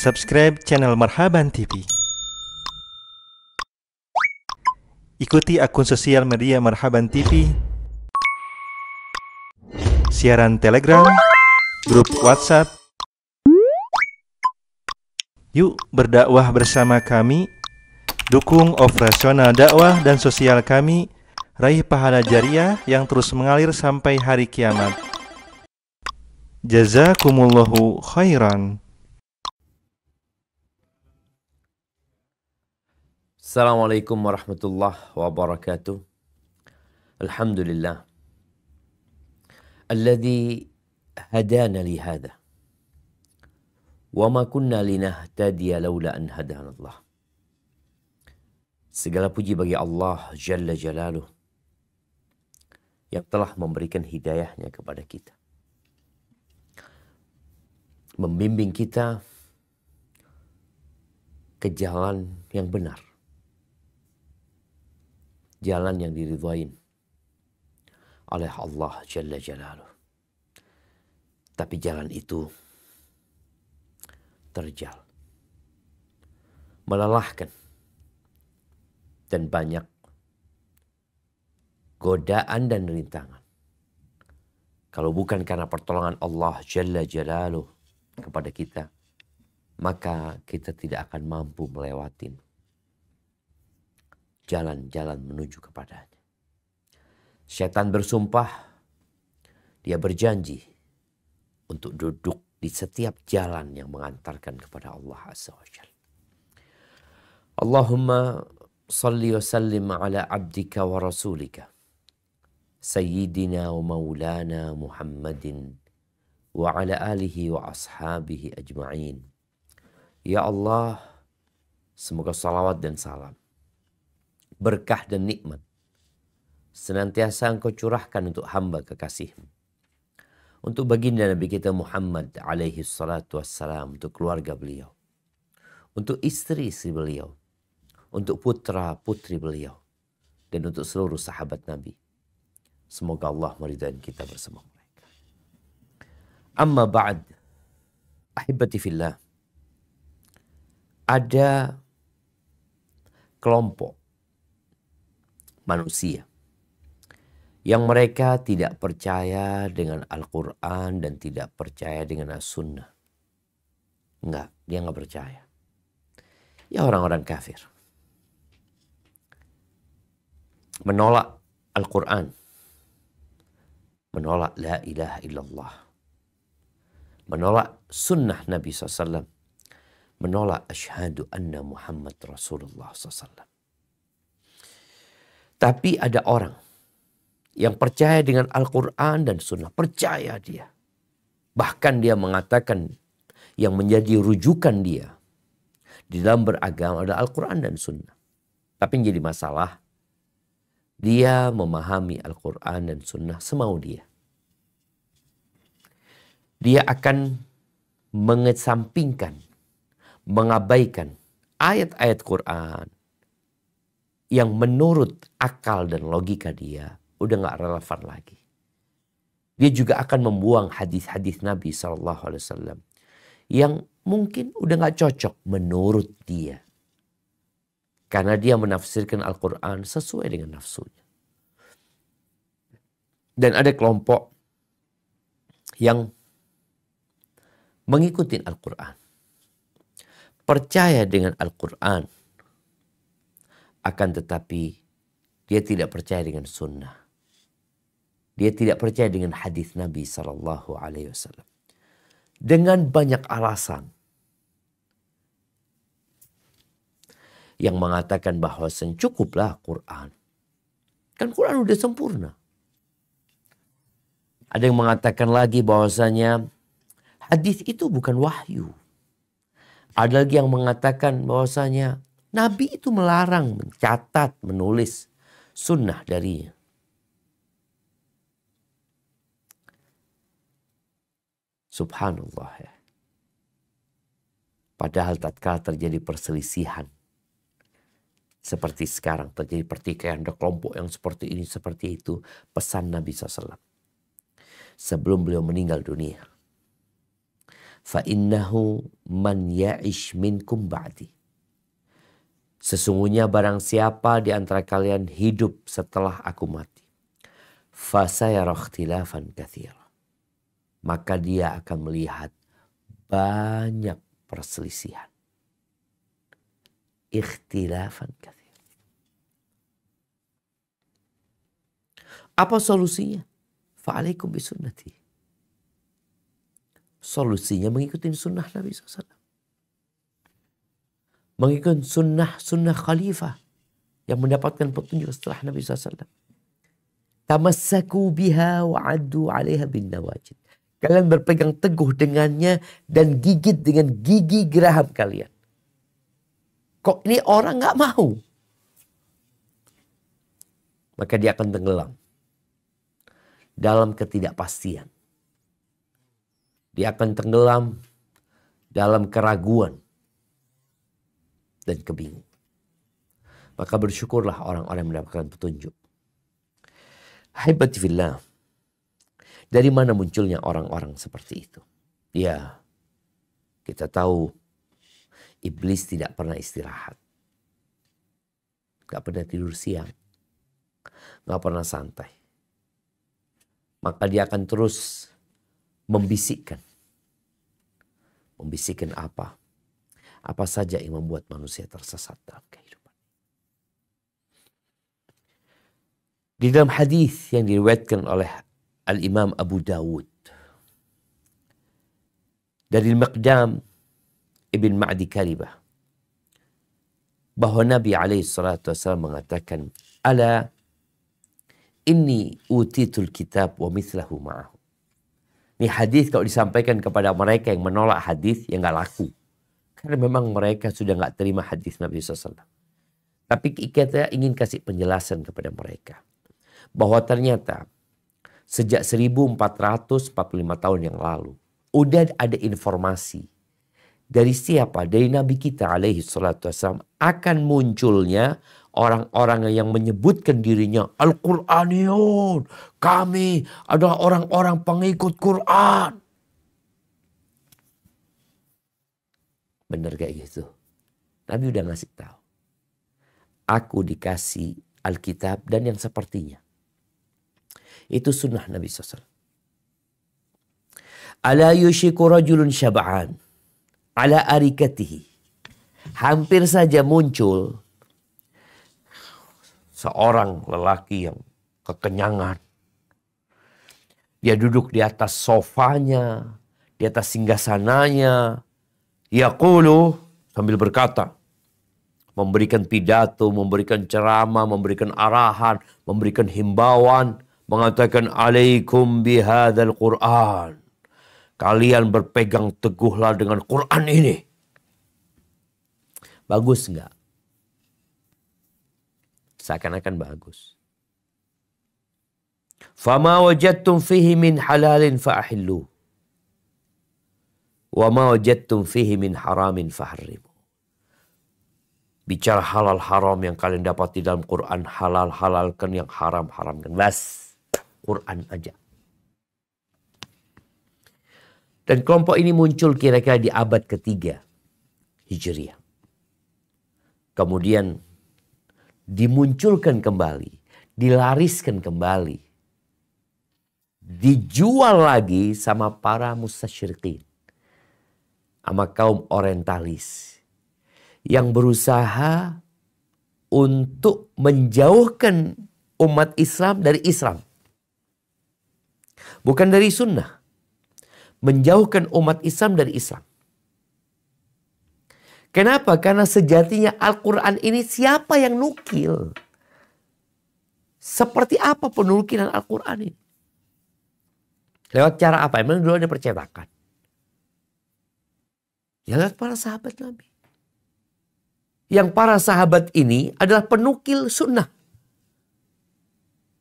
Subscribe channel Marhaban TV. Ikuti akun sosial media Marhaban TV, siaran Telegram, grup WhatsApp. Yuk berdakwah bersama kami, dukung operasional dakwah dan sosial kami, raih pahala jariah yang terus mengalir sampai hari kiamat. Jazakumullahu khairan. Assalamualaikum warahmatullahi wabarakatuh. Alhamdulillah alladzi hadana li hadha wa ma kunna linahtadiya laula an hadana Allah. Segala puji bagi Allah Jalla Jalaluh yang telah memberikan hidayahnya kepada kita, membimbing kita ke jalan yang benar, jalan yang diridhoin oleh Allah Jalla Jalaluh. Tapi jalan itu terjal, melelahkan, dan banyak godaan dan rintangan. Kalau bukan karena pertolongan Allah Jalla Jalaluh kepada kita, maka kita tidak akan mampu melewati jalan-jalan menuju kepadanya. Syaitan bersumpah, dia berjanji untuk duduk di setiap jalan yang mengantarkan kepada Allah Azza wa Jalla. Allahumma salli wa sallim ala abdika wa rasulika sayyidina wa maulana Muhammadin wa ala alihi wa ashabihi ajma'in. Ya Allah, semoga salawat dan salam, berkah dan nikmat senantiasa Engkau curahkan untuk hamba kekasih-Mu, untuk baginda Nabi kita Muhammad alaihi salatu wassalam, untuk keluarga beliau, untuk istri-istri beliau, untuk putra-putri beliau, dan untuk seluruh sahabat Nabi. Semoga Allah meridai kita bersama mereka. Amma ba'd, ahibati fillah, ada kelompok manusia yang mereka tidak percaya dengan Al-Quran dan tidak percaya dengan As-Sunnah. Enggak, dia enggak percaya. Ya orang-orang kafir. Menolak Al-Quran. Menolak la ilaha illallah. Menolak sunnah Nabi SAW. Menolak asyhadu anna Muhammad Rasulullah SAW. Tapi ada orang yang percaya dengan Al-Quran dan Sunnah. Percaya dia. Bahkan dia mengatakan yang menjadi rujukan dia di dalam beragama adalah Al-Quran dan Sunnah. Tapi yang jadi masalah, dia memahami Al-Quran dan Sunnah semau dia. Dia akan mengesampingkan, mengabaikan ayat-ayat Quran yang menurut akal dan logika dia udah gak relevan lagi. Dia juga akan membuang hadis-hadis Nabi SAW yang mungkin udah gak cocok menurut dia. Karena dia menafsirkan Al-Quran sesuai dengan nafsunya. Dan ada kelompok yang mengikuti Al-Quran, percaya dengan Al-Quran, akan tetapi dia tidak percaya dengan sunnah. Dia tidak percaya dengan hadis Nabi SAW. Dengan banyak alasan yang mengatakan bahwa cukuplah Quran. Kan Quran udah sempurna. Ada yang mengatakan lagi bahwasanya hadis itu bukan wahyu. Ada lagi yang mengatakan bahwasanya Nabi itu melarang mencatat, menulis sunnah darinya. Subhanallah ya. Padahal tatkala terjadi perselisihan seperti sekarang, terjadi pertikaian, ada kelompok yang seperti ini, seperti itu, pesan Nabi SAW sebelum beliau meninggal dunia, Fa innahu man ya'ish minkum ba'di. Sesungguhnya barang siapa di antara kalian hidup setelah aku mati, fasayara ikhtilafan katsira, maka dia akan melihat banyak perselisihan. Ikhtilafan katsira. Apa solusinya? Fa'alaikum bisunnati. Solusinya mengikuti sunnah Nabi SAW. Mengikuti sunnah khalifah yang mendapatkan petunjuk setelah Nabi SAW. Tamassaku biha wa addu 'alaiha bin nawajid. Kalian berpegang teguh dengannya dan gigit dengan gigi geraham kalian. Kok ini orang gak mau? Maka dia akan tenggelam dalam ketidakpastian. Dia akan tenggelam dalam keraguan dan kebingungan. Maka bersyukurlah orang-orang yang mendapatkan petunjuk. Haibati fillah. Dari mana munculnya orang-orang seperti itu? Ya, kita tahu iblis tidak pernah istirahat. Gak pernah tidur siang. Gak pernah santai. Maka dia akan terus membisikkan. Membisikkan apa? Apa saja yang membuat manusia tersesat dalam kehidupan. Di dalam hadis yang diriwayatkan oleh Al-Imam Abu Dawud dari Al-Miqdam Ibn Ma'di Karibah, bahwa Nabi SAW mengatakan, ala inni utitul kitab wa mithlahu ma'ahu. Ini hadis kalau disampaikan kepada mereka yang menolak hadis, yang gak laku. Karena memang mereka sudah gak terima hadis Nabi SAW. Tapi kita ingin kasih penjelasan kepada mereka. Bahwa ternyata sejak 1445 tahun yang lalu, udah ada informasi dari siapa? Dari Nabi kita alaihi salatu wassalam akan munculnya orang-orang yang menyebutkan dirinya Al-Quraniyun. Kami adalah orang-orang pengikut Quran. Benar kayak gitu. Nabi udah ngasih tahu. Aku dikasih Alkitab dan yang sepertinya. Itu sunnah Nabi SAW. Ala yushiku rajulun syab'an ala arikatihi. Hampir saja muncul seorang lelaki yang kekenyangan. Dia duduk di atas sofanya, di atas singgasananya. Yaqulu, sambil berkata, memberikan pidato, memberikan ceramah, memberikan arahan, memberikan himbauan, mengatakan alaikum bihadzal Qur'an. Kalian berpegang teguhlah dengan Quran ini. Bagus enggak? Seakan-akan bagus. Fama wajadtum fihi min halalin fa'ahillu. Wa ma wajadtum fihi min haramin faharrimu. Bicara halal haram yang kalian dapat di dalam Quran, halal halalkan, yang haram haramkan. Bas, Quran aja. Dan kelompok ini muncul kira-kira di abad ketiga Hijriah. Kemudian dimunculkan kembali, dilariskan kembali, dijual lagi sama para mustasyriqin, sama kaum orientalis yang berusaha untuk menjauhkan umat Islam dari Islam. Bukan dari sunnah. Menjauhkan umat Islam dari Islam. Kenapa? Karena sejatinya Al-Quran ini siapa yang nukil? Seperti apa penukilan Al-Quran ini? Lewat cara apa? Emang dulu ada percetakan? Ya lewat para sahabat Nabi. Yang para sahabat ini adalah penukil sunnah.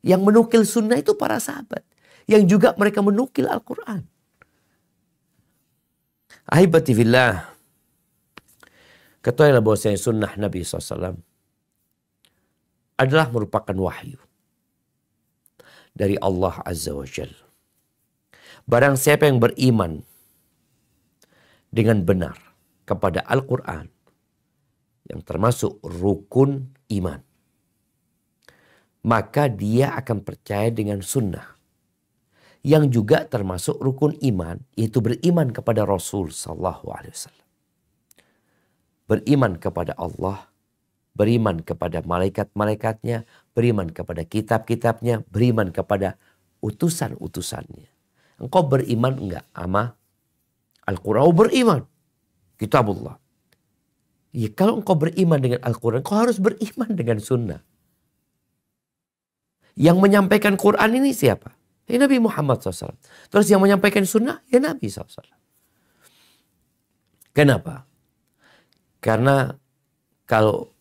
Yang menukil sunnah itu para sahabat. Yang juga mereka menukil Al-Quran. Ahibati fillah. Ketahuilah bahwasanya sunnah Nabi SAW adalah merupakan wahyu dari Allah Azza wa Jalla. Barang siapa yang beriman dengan benar kepada Al-Quran yang termasuk rukun iman, maka dia akan percaya dengan sunnah yang juga termasuk rukun iman, yaitu beriman kepada Rasul Sallallahu Alaihi Wasallam, beriman kepada Allah, beriman kepada malaikat-malaikatnya, beriman kepada kitab-kitabnya, beriman kepada utusan-utusannya. Engkau beriman enggak sama Al-Quran? Oh, beriman. Kitabullah. Ya, kalau engkau beriman dengan Al-Quran, engkau harus beriman dengan sunnah. Yang menyampaikan Quran ini siapa? Ya, Nabi Muhammad SAW. Terus yang menyampaikan sunnah, ya Nabi SAW. Kenapa? Karena kalau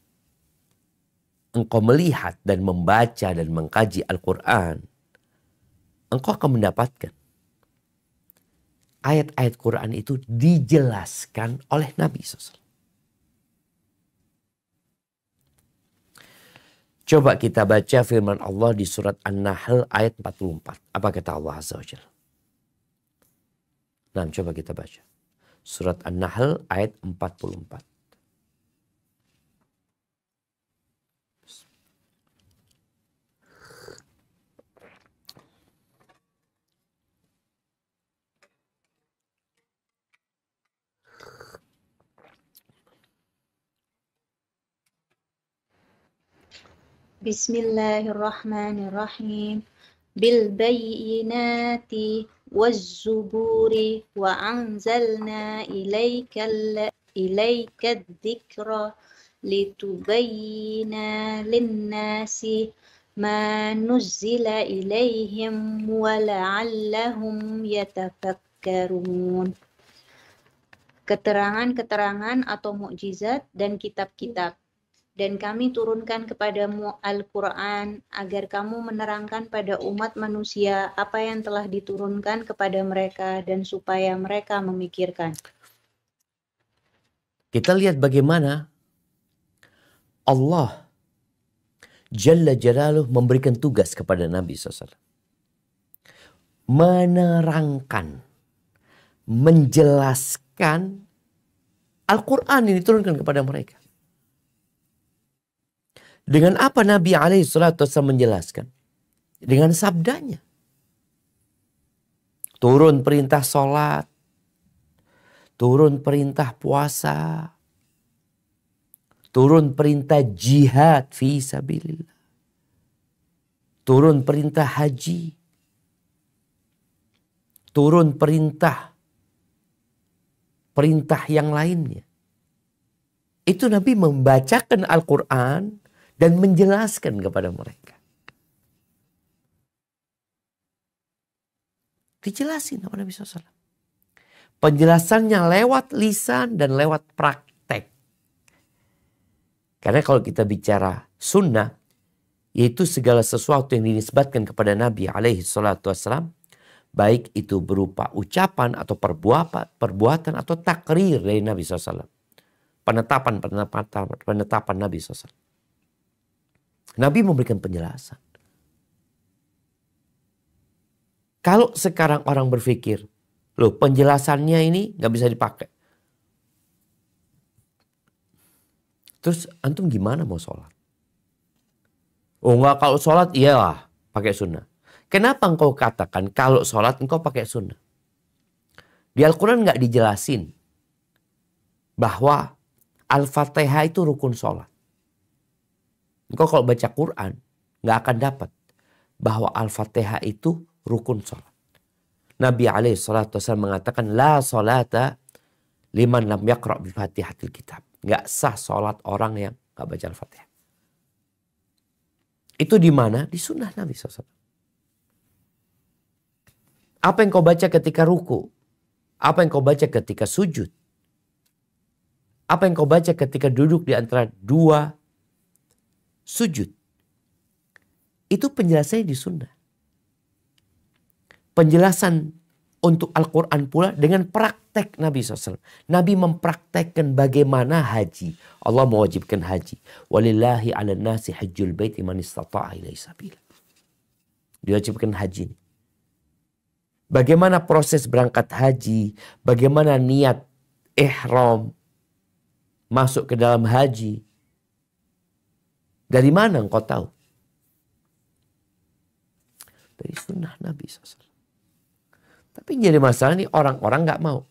engkau melihat dan membaca dan mengkaji Al-Quran, engkau akan mendapatkan ayat-ayat Quran itu dijelaskan oleh Nabi SAW. Coba kita baca firman Allah di surat An-Nahl ayat 44. Apa kata Allah Azza wa Jalla? Nah, coba kita baca. Surat An-Nahl ayat 44. Bismillahirrahmanirrahim. Bil bayyinati waz-zuburi wa anzalna ilaika dzikra litubayyina lin-nasi ma nuzzila ilaihim wa la'allahum yatafakkarun. Keterangan-keterangan atau mukjizat dan kitab-kitab. Dan kami turunkan kepadamu Al-Quran agar kamu menerangkan pada umat manusia apa yang telah diturunkan kepada mereka dan supaya mereka memikirkan. Kita lihat bagaimana Allah Jalla Jalaluh memberikan tugas kepada Nabi SAW. Menerangkan, menjelaskan Al-Quran yang diturunkan kepada mereka. Dengan apa Nabi SAW menjelaskan? Dengan sabdanya. Turun perintah sholat. Turun perintah puasa. Turun perintah jihad fi sabilillah. Turun perintah haji. Turun perintah yang lainnya. Itu Nabi membacakan Al-Quran dan menjelaskan kepada mereka. Dijelasin sama Nabi SAW. Penjelasannya lewat lisan dan lewat praktek. Karena kalau kita bicara sunnah, yaitu segala sesuatu yang dinisbatkan kepada Nabi SAW, baik itu berupa ucapan atau perbuatan atau takrir dari Nabi SAW. Penetapan Nabi SAW. Nabi memberikan penjelasan. Kalau sekarang orang berpikir, loh penjelasannya ini gak bisa dipakai. Terus antum gimana mau sholat? Oh enggak, kalau sholat iyalah pakai sunnah. Kenapa engkau katakan kalau sholat engkau pakai sunnah? Di Al-Quran gak dijelasin bahwa Al-Fatihah itu rukun sholat. Engkau kalau baca Quran nggak akan dapat bahwa Al-Fatihah itu rukun sholat. Nabi SAW mengatakan la sholata liman lam yaqra' bi fatihatil kitab. Nggak sah sholat orang yang nggak baca Al-Fatihah. Itu di mana? Di sunnah Nabi SAW. Apa yang kau baca ketika ruku? Apa yang kau baca ketika sujud? Apa yang kau baca ketika duduk di antara dua sujud? Itu penjelasannya di sunnah. Penjelasan untuk Al-Quran pula dengan praktek Nabi SAW. Nabi mempraktekkan bagaimana haji. Allah mewajibkan haji. Walillahi ala nasi hajjul baiti man istata'a ilaihi sabila. Diwajibkan haji. Bagaimana proses berangkat haji. Bagaimana niat ihram, masuk ke dalam haji. Dari mana engkau tahu? Dari sunnah Nabi SAW. Tapi jadi masalah nih orang-orang gak mau.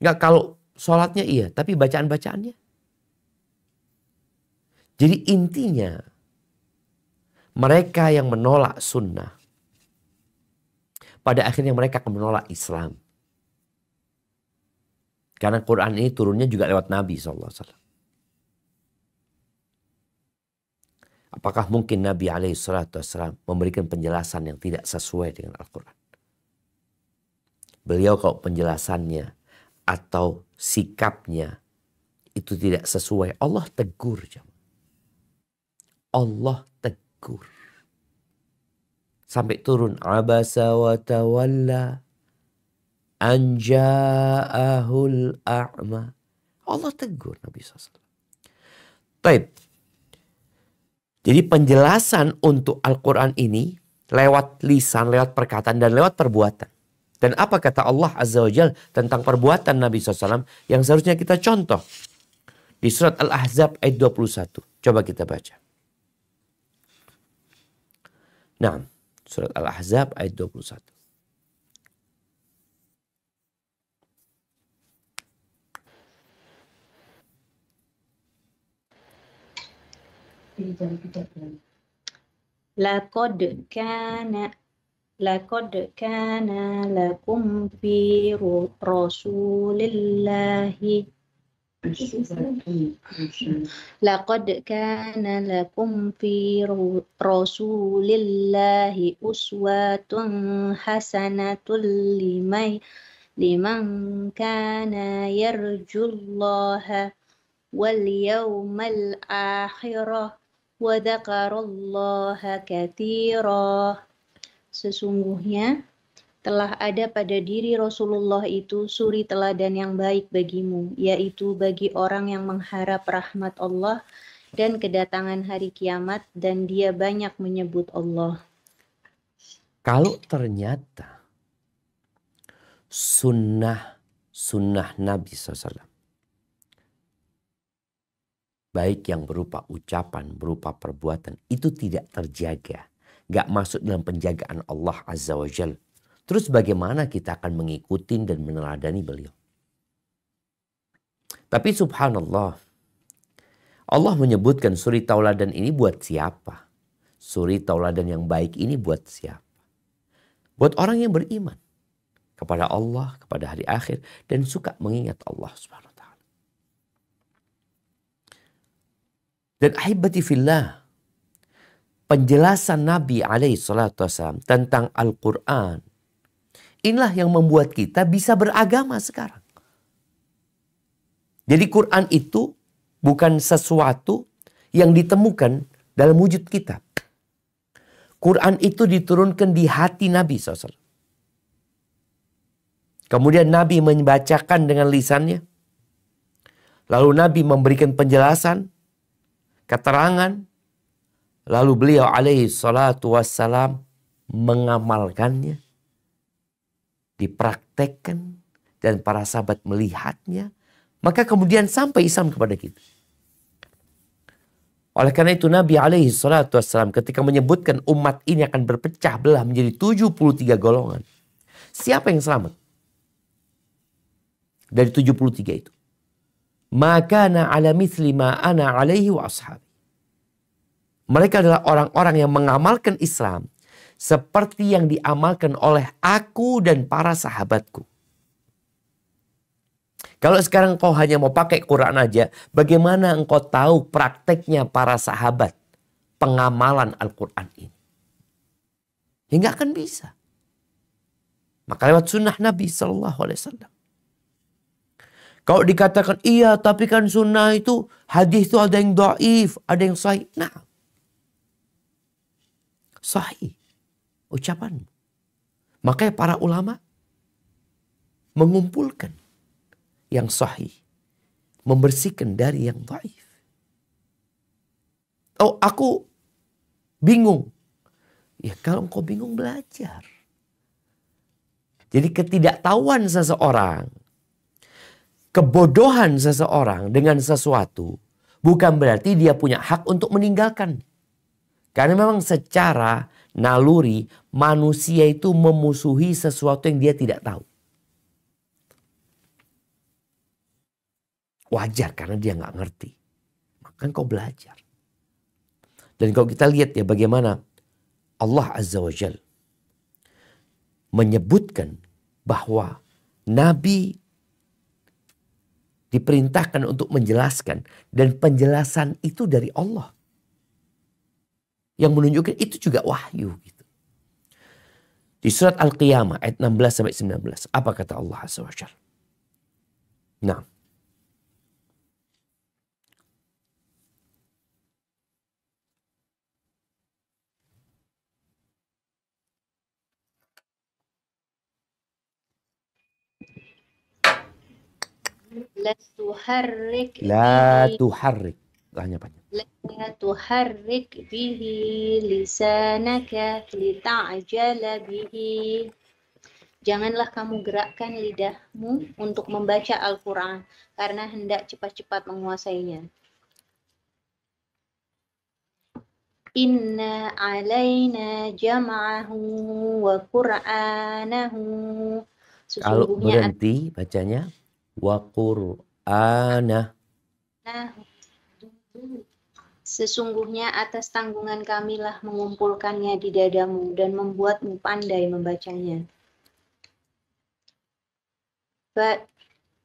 Gak, kalau sholatnya iya, tapi bacaan-bacaannya. Jadi intinya, mereka yang menolak sunnah, pada akhirnya mereka akan menolak Islam. Karena Quran ini turunnya juga lewat Nabi SAW. Apakah mungkin Nabi SAW memberikan penjelasan yang tidak sesuai dengan Al-Quran? Beliau kalau penjelasannya atau sikapnya itu tidak sesuai, Allah tegur. Allah tegur. Sampai turun, abasa wa tawalla an ja'ahul a'ma. Allah tegur Nabi SAW. Baik. Jadi penjelasan untuk Al-Quran ini lewat lisan, lewat perkataan, dan lewat perbuatan. Dan apa kata Allah Azza wa Jalla tentang perbuatan Nabi SAW yang seharusnya kita contoh. Di surat Al-Ahzab ayat 21. Coba kita baca. Nah, surat Al-Ahzab ayat 21. Laqad kana lakum fi rasulillahi Laqad kana lakum fi rasulillahi uswatun hasanatun liman kana yarjullaha wal yawmal akhirah wa dzakarallaha katsira. Sesungguhnya telah ada pada diri Rasulullah itu suri teladan yang baik bagimu, yaitu bagi orang yang mengharap rahmat Allah dan kedatangan hari kiamat, dan dia banyak menyebut Allah. Kalau ternyata sunnah Nabi SAW, baik yang berupa ucapan, berupa perbuatan, itu tidak terjaga, gak masuk dalam penjagaan Allah Azza wa Jalla, terus bagaimana kita akan mengikuti dan meneladani beliau? Tapi subhanallah, Allah menyebutkan suri tauladan ini buat siapa? Suri tauladan yang baik ini buat siapa? Buat orang yang beriman kepada Allah, kepada hari akhir, dan suka mengingat Allah Subhanahu wa ta'ala. Dan ahibati fillah, penjelasan Nabi SAW tentang Al-Quran, inilah yang membuat kita bisa beragama sekarang. Jadi Quran itu bukan sesuatu yang ditemukan dalam wujud kitab. Quran itu diturunkan di hati Nabi SAW. Kemudian Nabi membacakan dengan lisannya. Lalu Nabi memberikan penjelasan, keterangan. Lalu beliau alaihi salatu wassalam mengamalkannya. Dipraktekkan. Dan para sahabat melihatnya. Maka kemudian sampai Islam kepada kita. Oleh karena itu Nabi alaihi salatu wassalam ketika menyebutkan umat ini akan berpecah belah menjadi 73 golongan. Siapa yang selamat? Dari 73 itu. Maka na ala mithli ma ana alaihi wa ashabi. Mereka adalah orang-orang yang mengamalkan Islam seperti yang diamalkan oleh aku dan para sahabatku. Kalau sekarang kau hanya mau pakai Quran aja, bagaimana engkau tahu prakteknya para sahabat pengamalan Al-Quran ini? Ya nggak akan bisa. Maka lewat sunnah Nabi SAW. Kalau dikatakan iya tapi kan sunnah itu hadis itu ada yang dhaif, ada yang sahih. Nah, sahih ucapanmu. Makanya para ulama mengumpulkan yang sahih, membersihkan dari yang dhaif. Oh, aku bingung. Ya kalau engkau bingung belajar. Jadi ketidaktahuan seseorang kebodohan seseorang dengan sesuatu bukan berarti dia punya hak untuk meninggalkan. Karena memang secara naluri manusia itu memusuhi sesuatu yang dia tidak tahu. Wajar karena dia nggak ngerti. Maka kau belajar. Dan kalau kita lihat ya bagaimana Allah Azza wa Jal menyebutkan bahwa Nabi diperintahkan untuk menjelaskan. Dan penjelasan itu dari Allah. Yang menunjukkan itu juga wahyu. Gitu. Di surat Al-Qiyamah ayat 16-19. Apa kata Allah Azza wa Jal? Nah. La tuharrik La bihi tuharrik. Hanya panjang. la tuharrik bihi lisanaka lita'jala bihi. Janganlah kamu gerakkan lidahmu untuk membaca Al-Quran karena hendak cepat-cepat menguasainya. Inna alaina jam'ahu wa qur'anahu. Kalau Sesungguhnya berhenti bacanya wa qur'ana. Sesungguhnya atas tanggungan kamilah mengumpulkannya di dadamu dan membuatmu pandai membacanya.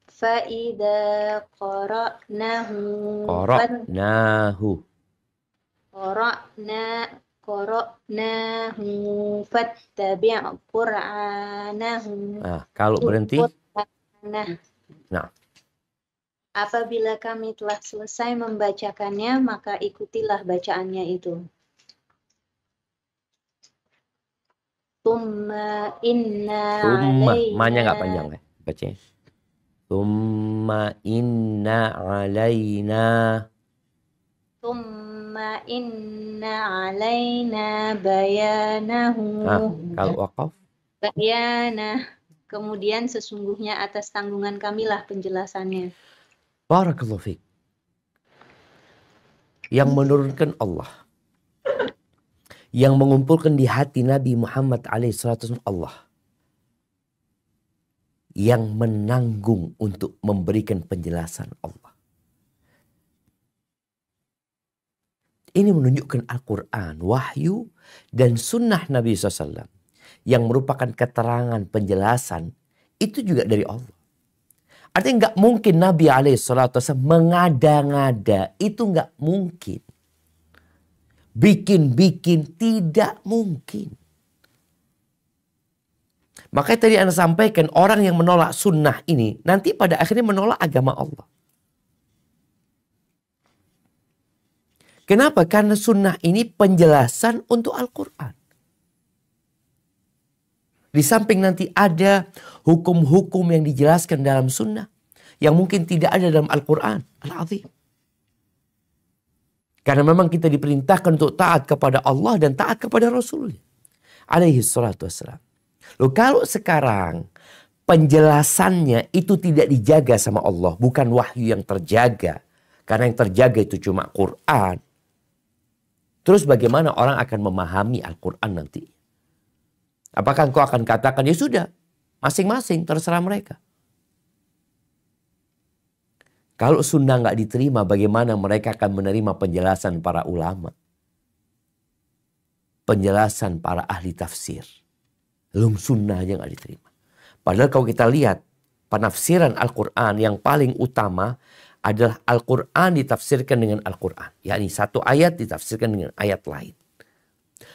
Fa'idha qara'nahu fattabi' qur'anahu. Nah, kalau berhenti. Nah. Apabila kami telah selesai membacakannya, maka ikutilah bacaannya itu. Tumma inna alaina. Ma-nya nggak panjang ya bacanya. Tumma inna alaina. Tumma inna alaina bayanahu. Nah, kalau waqaf. Bayanah. Kemudian sesungguhnya atas tanggungan kamilah penjelasannya. Barakallahu fiik. Yang menurunkan Allah. Yang mengumpulkan di hati Nabi Muhammad alaihissalam Allah. Yang menanggung untuk memberikan penjelasan Allah. Ini menunjukkan Al-Quran, wahyu dan sunnah Nabi SAW. Yang merupakan keterangan penjelasan itu juga dari Allah. Artinya nggak mungkin Nabi SAW mengada-ngada. Itu nggak mungkin. Bikin-bikin tidak mungkin. Makanya tadi Anda sampaikan orang yang menolak sunnah ini nanti pada akhirnya menolak agama Allah. Kenapa? Karena sunnah ini penjelasan untuk Al-Quran. Di samping nanti ada hukum-hukum yang dijelaskan dalam sunnah. Yang mungkin tidak ada dalam Al-Quran. Al-Azim. Karena memang kita diperintahkan untuk taat kepada Allah dan taat kepada Rasulnya. Alaihi salatu wassalam. Loh kalau sekarang penjelasannya itu tidak dijaga sama Allah. Bukan wahyu yang terjaga. Karena yang terjaga itu cuma Quran. Terus bagaimana orang akan memahami Al-Quran nanti? Apakah engkau akan katakan, ya sudah, masing-masing terserah mereka. Kalau sunnah nggak diterima, bagaimana mereka akan menerima penjelasan para ulama? Penjelasan para ahli tafsir. Belum sunnah aja nggak diterima. Padahal kalau kita lihat, penafsiran Al-Quran yang paling utama adalah Al-Quran ditafsirkan dengan Al-Quran. Yakni satu ayat ditafsirkan dengan ayat lain.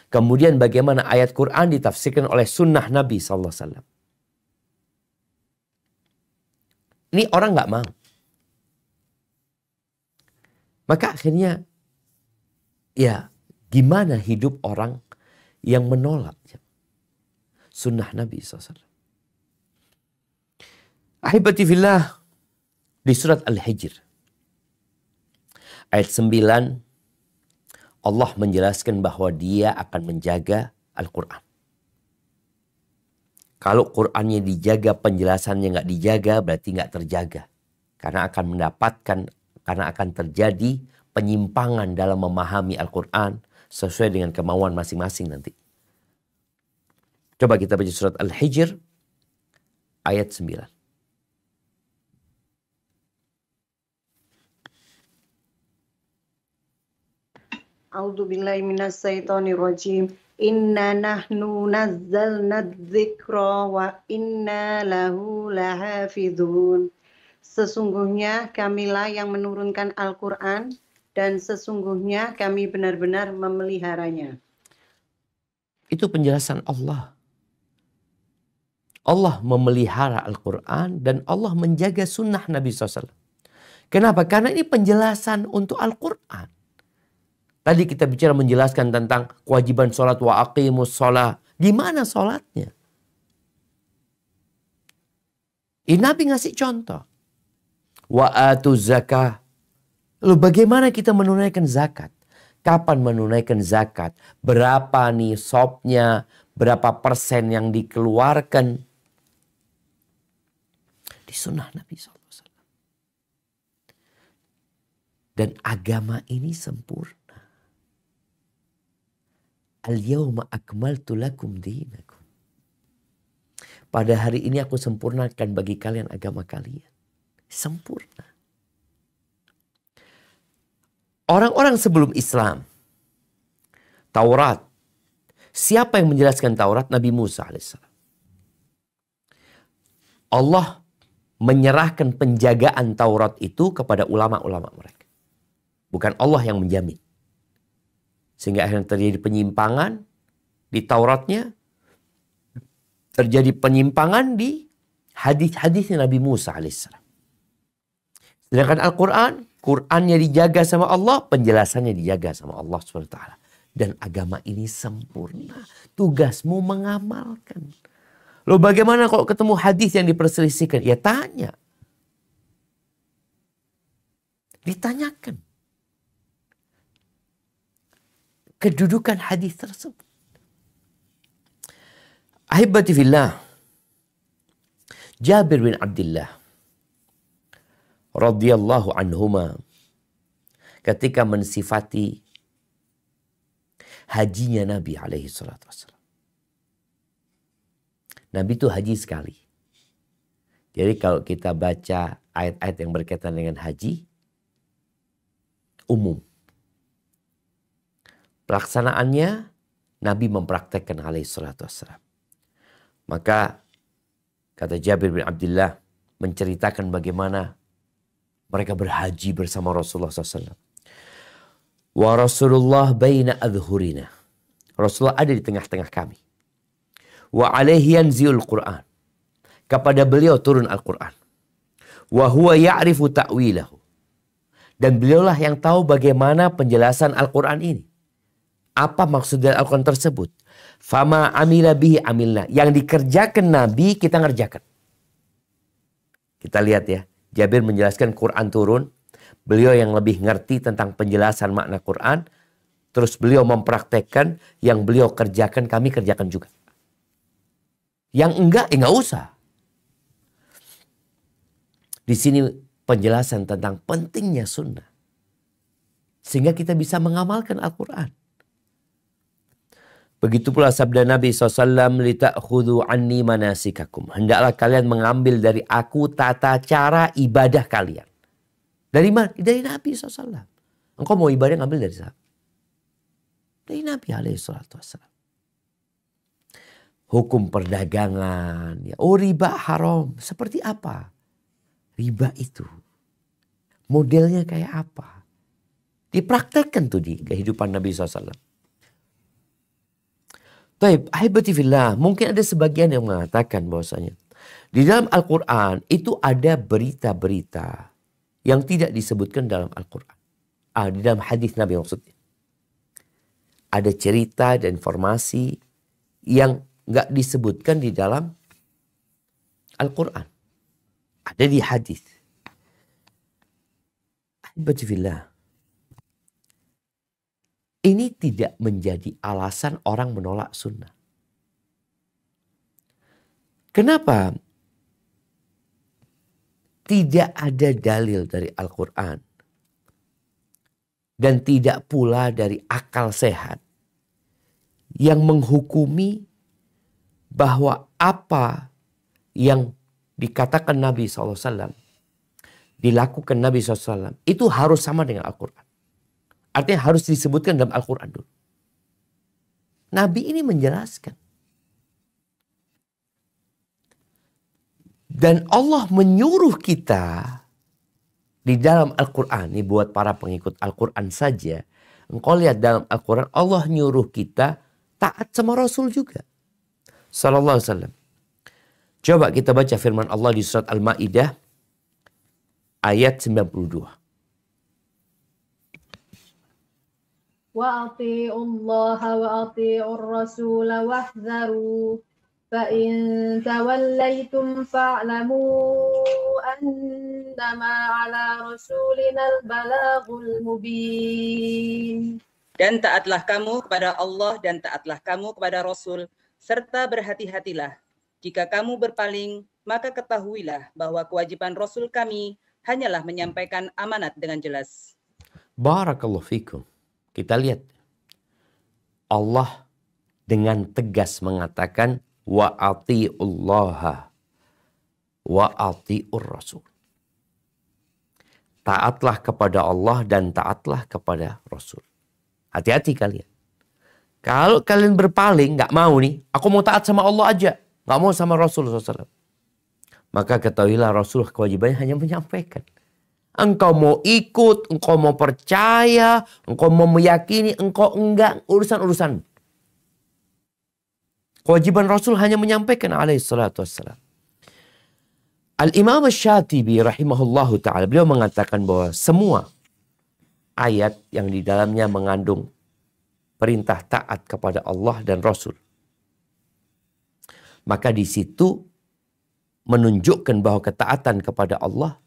Kemudian bagaimana ayat Quran ditafsirkan oleh sunnah Nabi SAW. Ini orang nggak mau. Maka akhirnya, ya gimana hidup orang yang menolak sunnah Nabi SAW. Ahibati fillah, di surat Al-Hijr. Ayat 9. Allah menjelaskan bahwa dia akan menjaga Al-Quran. Kalau Qurannya dijaga, penjelasannya nggak dijaga, berarti nggak terjaga. Karena akan terjadi penyimpangan dalam memahami Al-Quran sesuai dengan kemauan masing-masing nanti. Coba kita baca surat Al-Hijr ayat 9. A'udzu billahi minasyaitonir rajim. Inna nahnu nazzalna dzikra wa inna lahu lahafizun. Sesungguhnya kamilah yang menurunkan Al-Quran dan sesungguhnya kami benar-benar memeliharanya. Itu penjelasan Allah. Allah memelihara Al-Quran dan Allah menjaga sunnah Nabi SAW. Kenapa? Karena ini penjelasan untuk Al-Quran. Tadi kita bicara menjelaskan tentang kewajiban sholat wa aqimus sholat. Gimana sholatnya? Ini Nabi ngasih contoh. Wa atuz zakah. Lalu bagaimana kita menunaikan zakat? Kapan menunaikan zakat? Berapa nih nisabnya? Berapa persen yang dikeluarkan? Di sunnah Nabi SAW. Dan agama ini sempurna. Al-yawma akmaltu lakum dinakum. Pada hari ini aku sempurnakan bagi kalian agama kalian. Sempurna. Orang-orang sebelum Islam, Taurat. Siapa yang menjelaskan Taurat? Nabi Musa alaihissalam. Allah menyerahkan penjagaan Taurat itu kepada ulama-ulama mereka. Bukan Allah yang menjamin. Sehingga akhirnya terjadi penyimpangan di Tauratnya. Terjadi penyimpangan di hadis-hadisnya Nabi Musa alaihissalam. Sedangkan Al-Quran, Qurannya dijaga sama Allah, penjelasannya dijaga sama Allah SWT. Dan agama ini sempurna. Tugasmu mengamalkan. Loh bagaimana kalau ketemu hadis yang diperselisihkan? Ya tanya. Ditanyakan. Kedudukan hadis tersebut. Ahibati fillah. Jabir bin Abdullah radhiyallahu anhuma ketika mensifati hajinya Nabi alaihi salatu wassalam. Nabi itu haji sekali. Jadi kalau kita baca ayat-ayat yang berkaitan dengan haji, umum. Pelaksanaannya, Nabi mempraktekkan alaihi salatu wassalam. Maka kata Jabir bin Abdullah menceritakan bagaimana mereka berhaji bersama Rasulullah SAW. Wa Rasulullah baina adhurina. Rasulullah ada di tengah-tengah kami. Wa alaihi yanzilul Qur'an. Kepada beliau turun Al-Quran. Wa huwa ya'rifu ta'wilahu. Dan beliaulah yang tahu bagaimana penjelasan Al-Quran ini. Apa maksud dari Al-Quran tersebut? Fama amila bihi amilna. Yang dikerjakan Nabi kita ngerjakan. Kita lihat ya. Jabir menjelaskan Quran turun. Beliau yang lebih ngerti tentang penjelasan makna Quran. Terus beliau mempraktekkan. Yang beliau kerjakan kami kerjakan juga. Yang enggak, enggak usah. Di sini penjelasan tentang pentingnya sunnah. Sehingga kita bisa mengamalkan Al-Quran. Begitu pula sabda Nabi SAW, "Lita'khudhu anni manasikakum." Hendaklah kalian mengambil dari aku tata cara ibadah kalian. Dari mana? Dari Nabi SAW. Engkau mau ibadah ngambil dari siapa? Dari Nabi SAW. Hukum perdagangan. Ya. Oh riba haram. Seperti apa? Riba itu. Modelnya kayak apa? Dipraktekkan tuh di kehidupan Nabi SAW. Taib, ahibati fillah. Mungkin ada sebagian yang mengatakan bahwasanya di dalam Al-Quran itu ada berita-berita yang tidak disebutkan dalam Al-Quran. Di dalam hadis Nabi maksudnya. Ada cerita dan informasi yang nggak disebutkan di dalam Al-Quran. Ada di hadis. Ahibati fillah. Ini tidak menjadi alasan orang menolak sunnah. Kenapa? tidak ada dalil dari Al-Quran dan tidak pula dari akal sehat yang menghukumi bahwa apa yang dikatakan Nabi SAW, dilakukan Nabi SAW, itu harus sama dengan Al-Quran. Artinya harus disebutkan dalam Al-Quran dulu. Nabi ini menjelaskan. Dan Allah menyuruh kita di dalam Al-Quran. Ini buat para pengikut Al-Quran saja. Engkau lihat dalam Al-Quran, Allah nyuruh kita taat sama Rasul juga. Sallallahu alaihi wasallam. Coba kita baca firman Allah di surat Al-Ma'idah ayat 92. Wa ati'u Allah wa ati'ur Rasul wahdharu fa in tawallaytum fa'lamu annama 'ala rasulina al-balaghul mubin. Dan taatlah kamu kepada Allah dan taatlah kamu kepada Rasul, serta berhati-hatilah. Jika kamu berpaling, maka ketahuilah bahwa kewajiban Rasul kami hanyalah menyampaikan amanat dengan jelas. Barakallahu fikum. Kita lihat. Allah dengan tegas mengatakan wa ati'ullaha wa ati'ur Rasul. Taatlah kepada Allah dan taatlah kepada Rasul. Hati-hati kalian. Kalau kalian berpaling, nggak mau nih, aku mau taat sama Allah aja, nggak mau sama Rasul SAW. Maka ketahuilah Rasul kewajibannya hanya menyampaikan. Engkau mau ikut, engkau mau percaya, engkau mau meyakini, engkau enggak, urusan-urusan. Kewajiban Rasul hanya menyampaikan alaihi salatu wassalam. Al-Imam Asy-Syatibi rahimahullahu ta'ala, beliau mengatakan bahwa semua ayat yang di dalamnya mengandung perintah taat kepada Allah dan Rasul, maka di situ menunjukkan bahwa ketaatan kepada Allah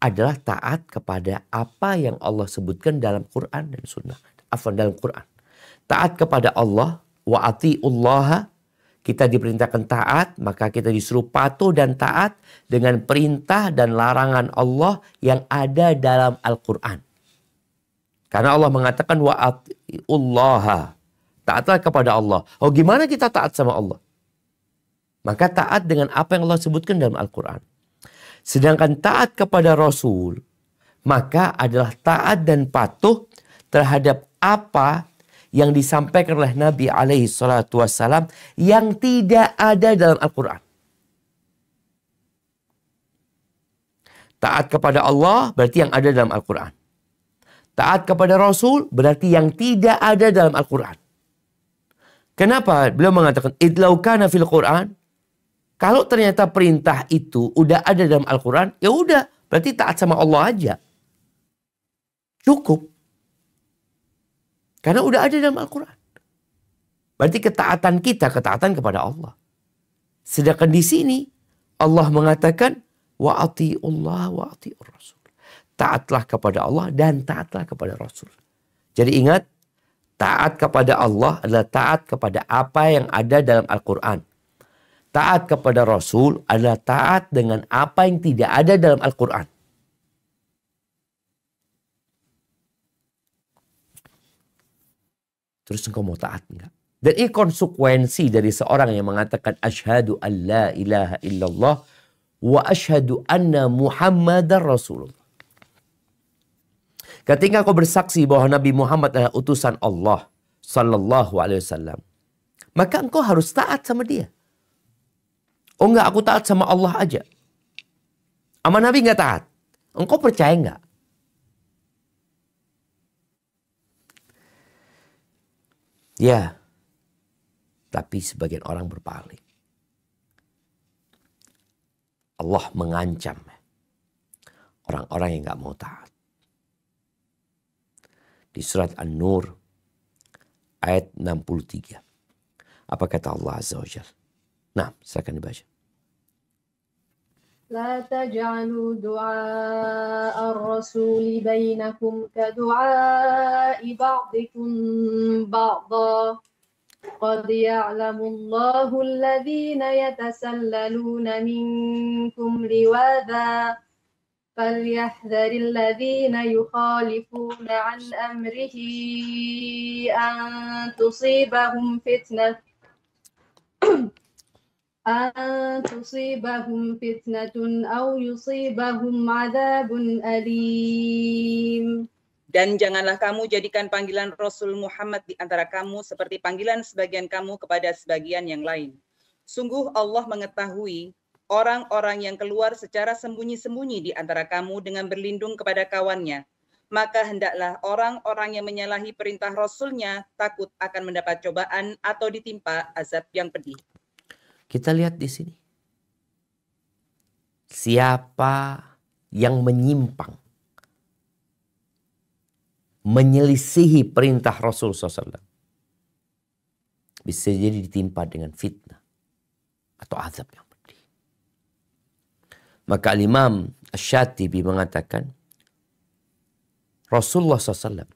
adalah taat kepada apa yang Allah sebutkan dalam Quran dan Sunnah. Dalam Quran. Taat kepada Allah, wa ati'ullaha, kita diperintahkan taat, maka kita disuruh patuh dan taat dengan perintah dan larangan Allah yang ada dalam Al-Quran. Karena Allah mengatakan wa ati'ullaha, taatlah kepada Allah. Oh, gimana kita taat sama Allah? Maka taat dengan apa yang Allah sebutkan dalam Al-Quran. Sedangkan taat kepada Rasul, maka adalah taat dan patuh terhadap apa yang disampaikan oleh Nabi alaihi salatu wassalam yang tidak ada dalam Al-Quran. Taat kepada Allah berarti yang ada dalam Al-Quran. Taat kepada Rasul berarti yang tidak ada dalam Al-Quran. Kenapa? Beliau mengatakan, idlau kana fil Quran. Kalau ternyata perintah itu udah ada dalam Al-Quran, ya udah, berarti taat sama Allah aja. Cukup. Karena udah ada dalam Al-Quran. Berarti ketaatan kita, ketaatan kepada Allah. Sedangkan di sini, Allah mengatakan, wa ati'ullah wa ati'ur Rasul. Taatlah kepada Allah dan taatlah kepada Rasul. Jadi ingat, taat kepada Allah adalah taat kepada apa yang ada dalam Al-Quran. Taat kepada Rasul adalah taat dengan apa yang tidak ada dalam Al-Quran. Terus engkau mau taat enggak? Dan ini konsekuensi dari seorang yang mengatakan asyhadu an la ilaha illallah wa asyhadu anna Muhammadar Rasulullah. Ketika kau bersaksi bahwa Nabi Muhammad adalah utusan Allah sallallahu alaihi wasallam, maka engkau harus taat sama dia. Oh enggak, aku taat sama Allah aja. Sama Nabi enggak taat. Engkau percaya enggak? Ya. Tapi sebagian orang berpaling. Allah mengancam orang-orang yang enggak mau taat. Di surat An-Nur ayat 63. Apa kata Allah Azza wa Jalla? Nah, silakan dibaca. لا تجعلوا دعاء الرسول بينكم كدعاء بعضكم بعضا قد يعلم الله الذين يتسللون منكم لواذا فليحذر الذين يخالفون عن أمره أن تصيبهم فتنة أو يصيبهم عذاب أليم. Dan janganlah kamu jadikan panggilan Rasul Muhammad di antara kamu seperti panggilan sebagian kamu kepada sebagian yang lain. Sungguh Allah mengetahui orang-orang yang keluar secara sembunyi-sembunyi di antara kamu dengan berlindung kepada kawannya. Maka hendaklah orang-orang yang menyalahi perintah Rasulnya takut akan mendapat cobaan atau ditimpa azab yang pedih. Kita lihat di sini. Siapa yang menyimpang, menyelisihi perintah Rasul SAW, bisa jadi ditimpa dengan fitnah atau azab yang pedih. Maka Imam Asy-Syatibi mengatakan, Rasulullah SAW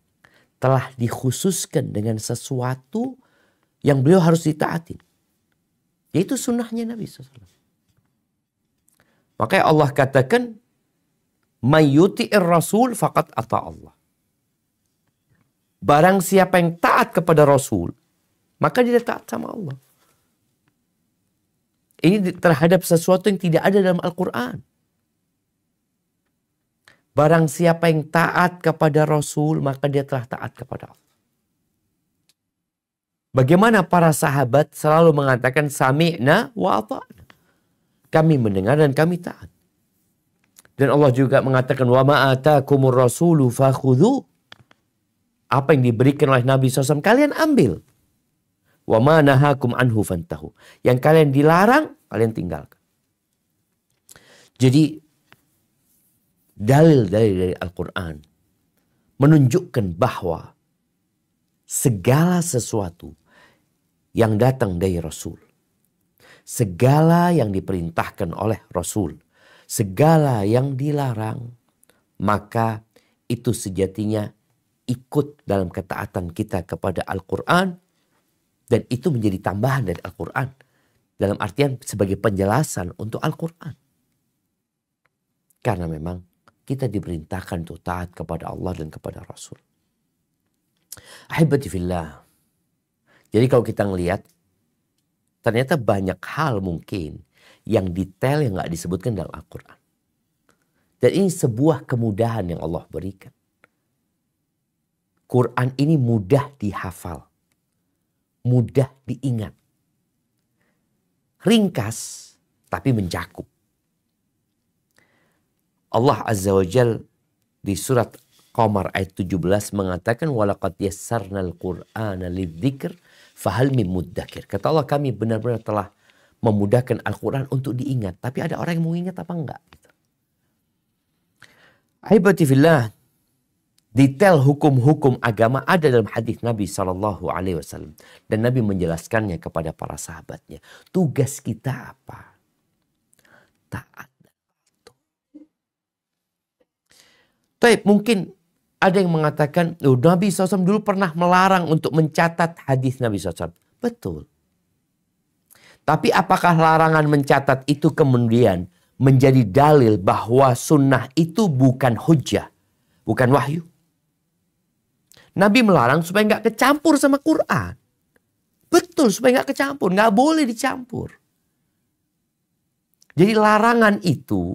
telah dikhususkan dengan sesuatu yang beliau harus ditaati. Yaitu sunnahnya Nabi SAW. Makanya Allah katakan, Mayyuti'ir Rasul faqad ata Allah. Barang siapa yang taat kepada Rasul, maka dia taat sama Allah. Ini terhadap sesuatu yang tidak ada dalam Al-Quran. Barang siapa yang taat kepada Rasul, maka dia telah taat kepada Allah. Bagaimana para sahabat selalu mengatakan sami'na wa ata'na. Kami mendengar dan kami taat. Dan Allah juga mengatakan wa ma atakumur rasulu fakhudhu. Apa yang diberikan oleh Nabi SAW kalian ambil. Wa ma nahakum anhu fantahu. Yang kalian dilarang, kalian tinggalkan. Jadi dalil-dalil dari Al-Quran menunjukkan bahwa segala sesuatu yang datang dari Rasul, segala yang diperintahkan oleh Rasul, segala yang dilarang, maka itu sejatinya ikut dalam ketaatan kita kepada Al-Quran, dan itu menjadi tambahan dari Al-Quran, dalam artian sebagai penjelasan untuk Al-Quran. Karena memang kita diperintahkan untuk taat kepada Allah dan kepada Rasul. Ahibati fillah. Jadi kalau kita ngelihat, ternyata banyak hal mungkin yang detail yang gak disebutkan dalam Al-Quran. Dan ini sebuah kemudahan yang Allah berikan. Quran ini mudah dihafal, mudah diingat. Ringkas, tapi mencakup. Allah Azza wa Jal di surat Qamar ayat 17 mengatakan walaqad yassarnal Qur'ana lidzikr fahal min muddakir. Kata Allah, kami benar-benar telah memudahkan Al-Quran untuk diingat. Tapi ada orang yang mau ingat apa enggak? Ahibati fillah, detail hukum-hukum agama ada dalam hadis Nabi SAW. Dan Nabi menjelaskannya kepada para sahabatnya. Tugas kita apa? Taat. Tapi mungkin ada yang mengatakan, oh, Nabi SAW dulu pernah melarang untuk mencatat hadis Nabi SAW. Betul. Tapi apakah larangan mencatat itu kemudian menjadi dalil bahwa sunnah itu bukan hujjah, bukan wahyu? Nabi melarang supaya nggak kecampur sama Quran. Betul, supaya nggak kecampur, nggak boleh dicampur. Jadi larangan itu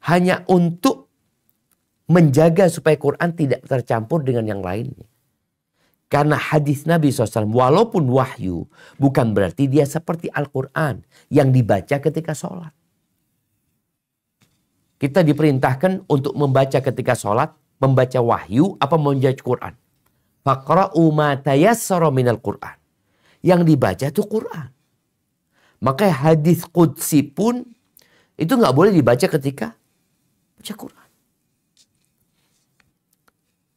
hanya untuk menjaga supaya Quran tidak tercampur dengan yang lainnya. Karena hadis Nabi SAW walaupun wahyu bukan berarti dia seperti Al-Quran yang dibaca ketika sholat. Kita diperintahkan untuk membaca ketika sholat, membaca wahyu apa membaca Quran. Faqra'u ma tayassara minal Quran. Yang dibaca itu Quran. Makanya hadis qudsi pun itu nggak boleh dibaca ketika baca Quran.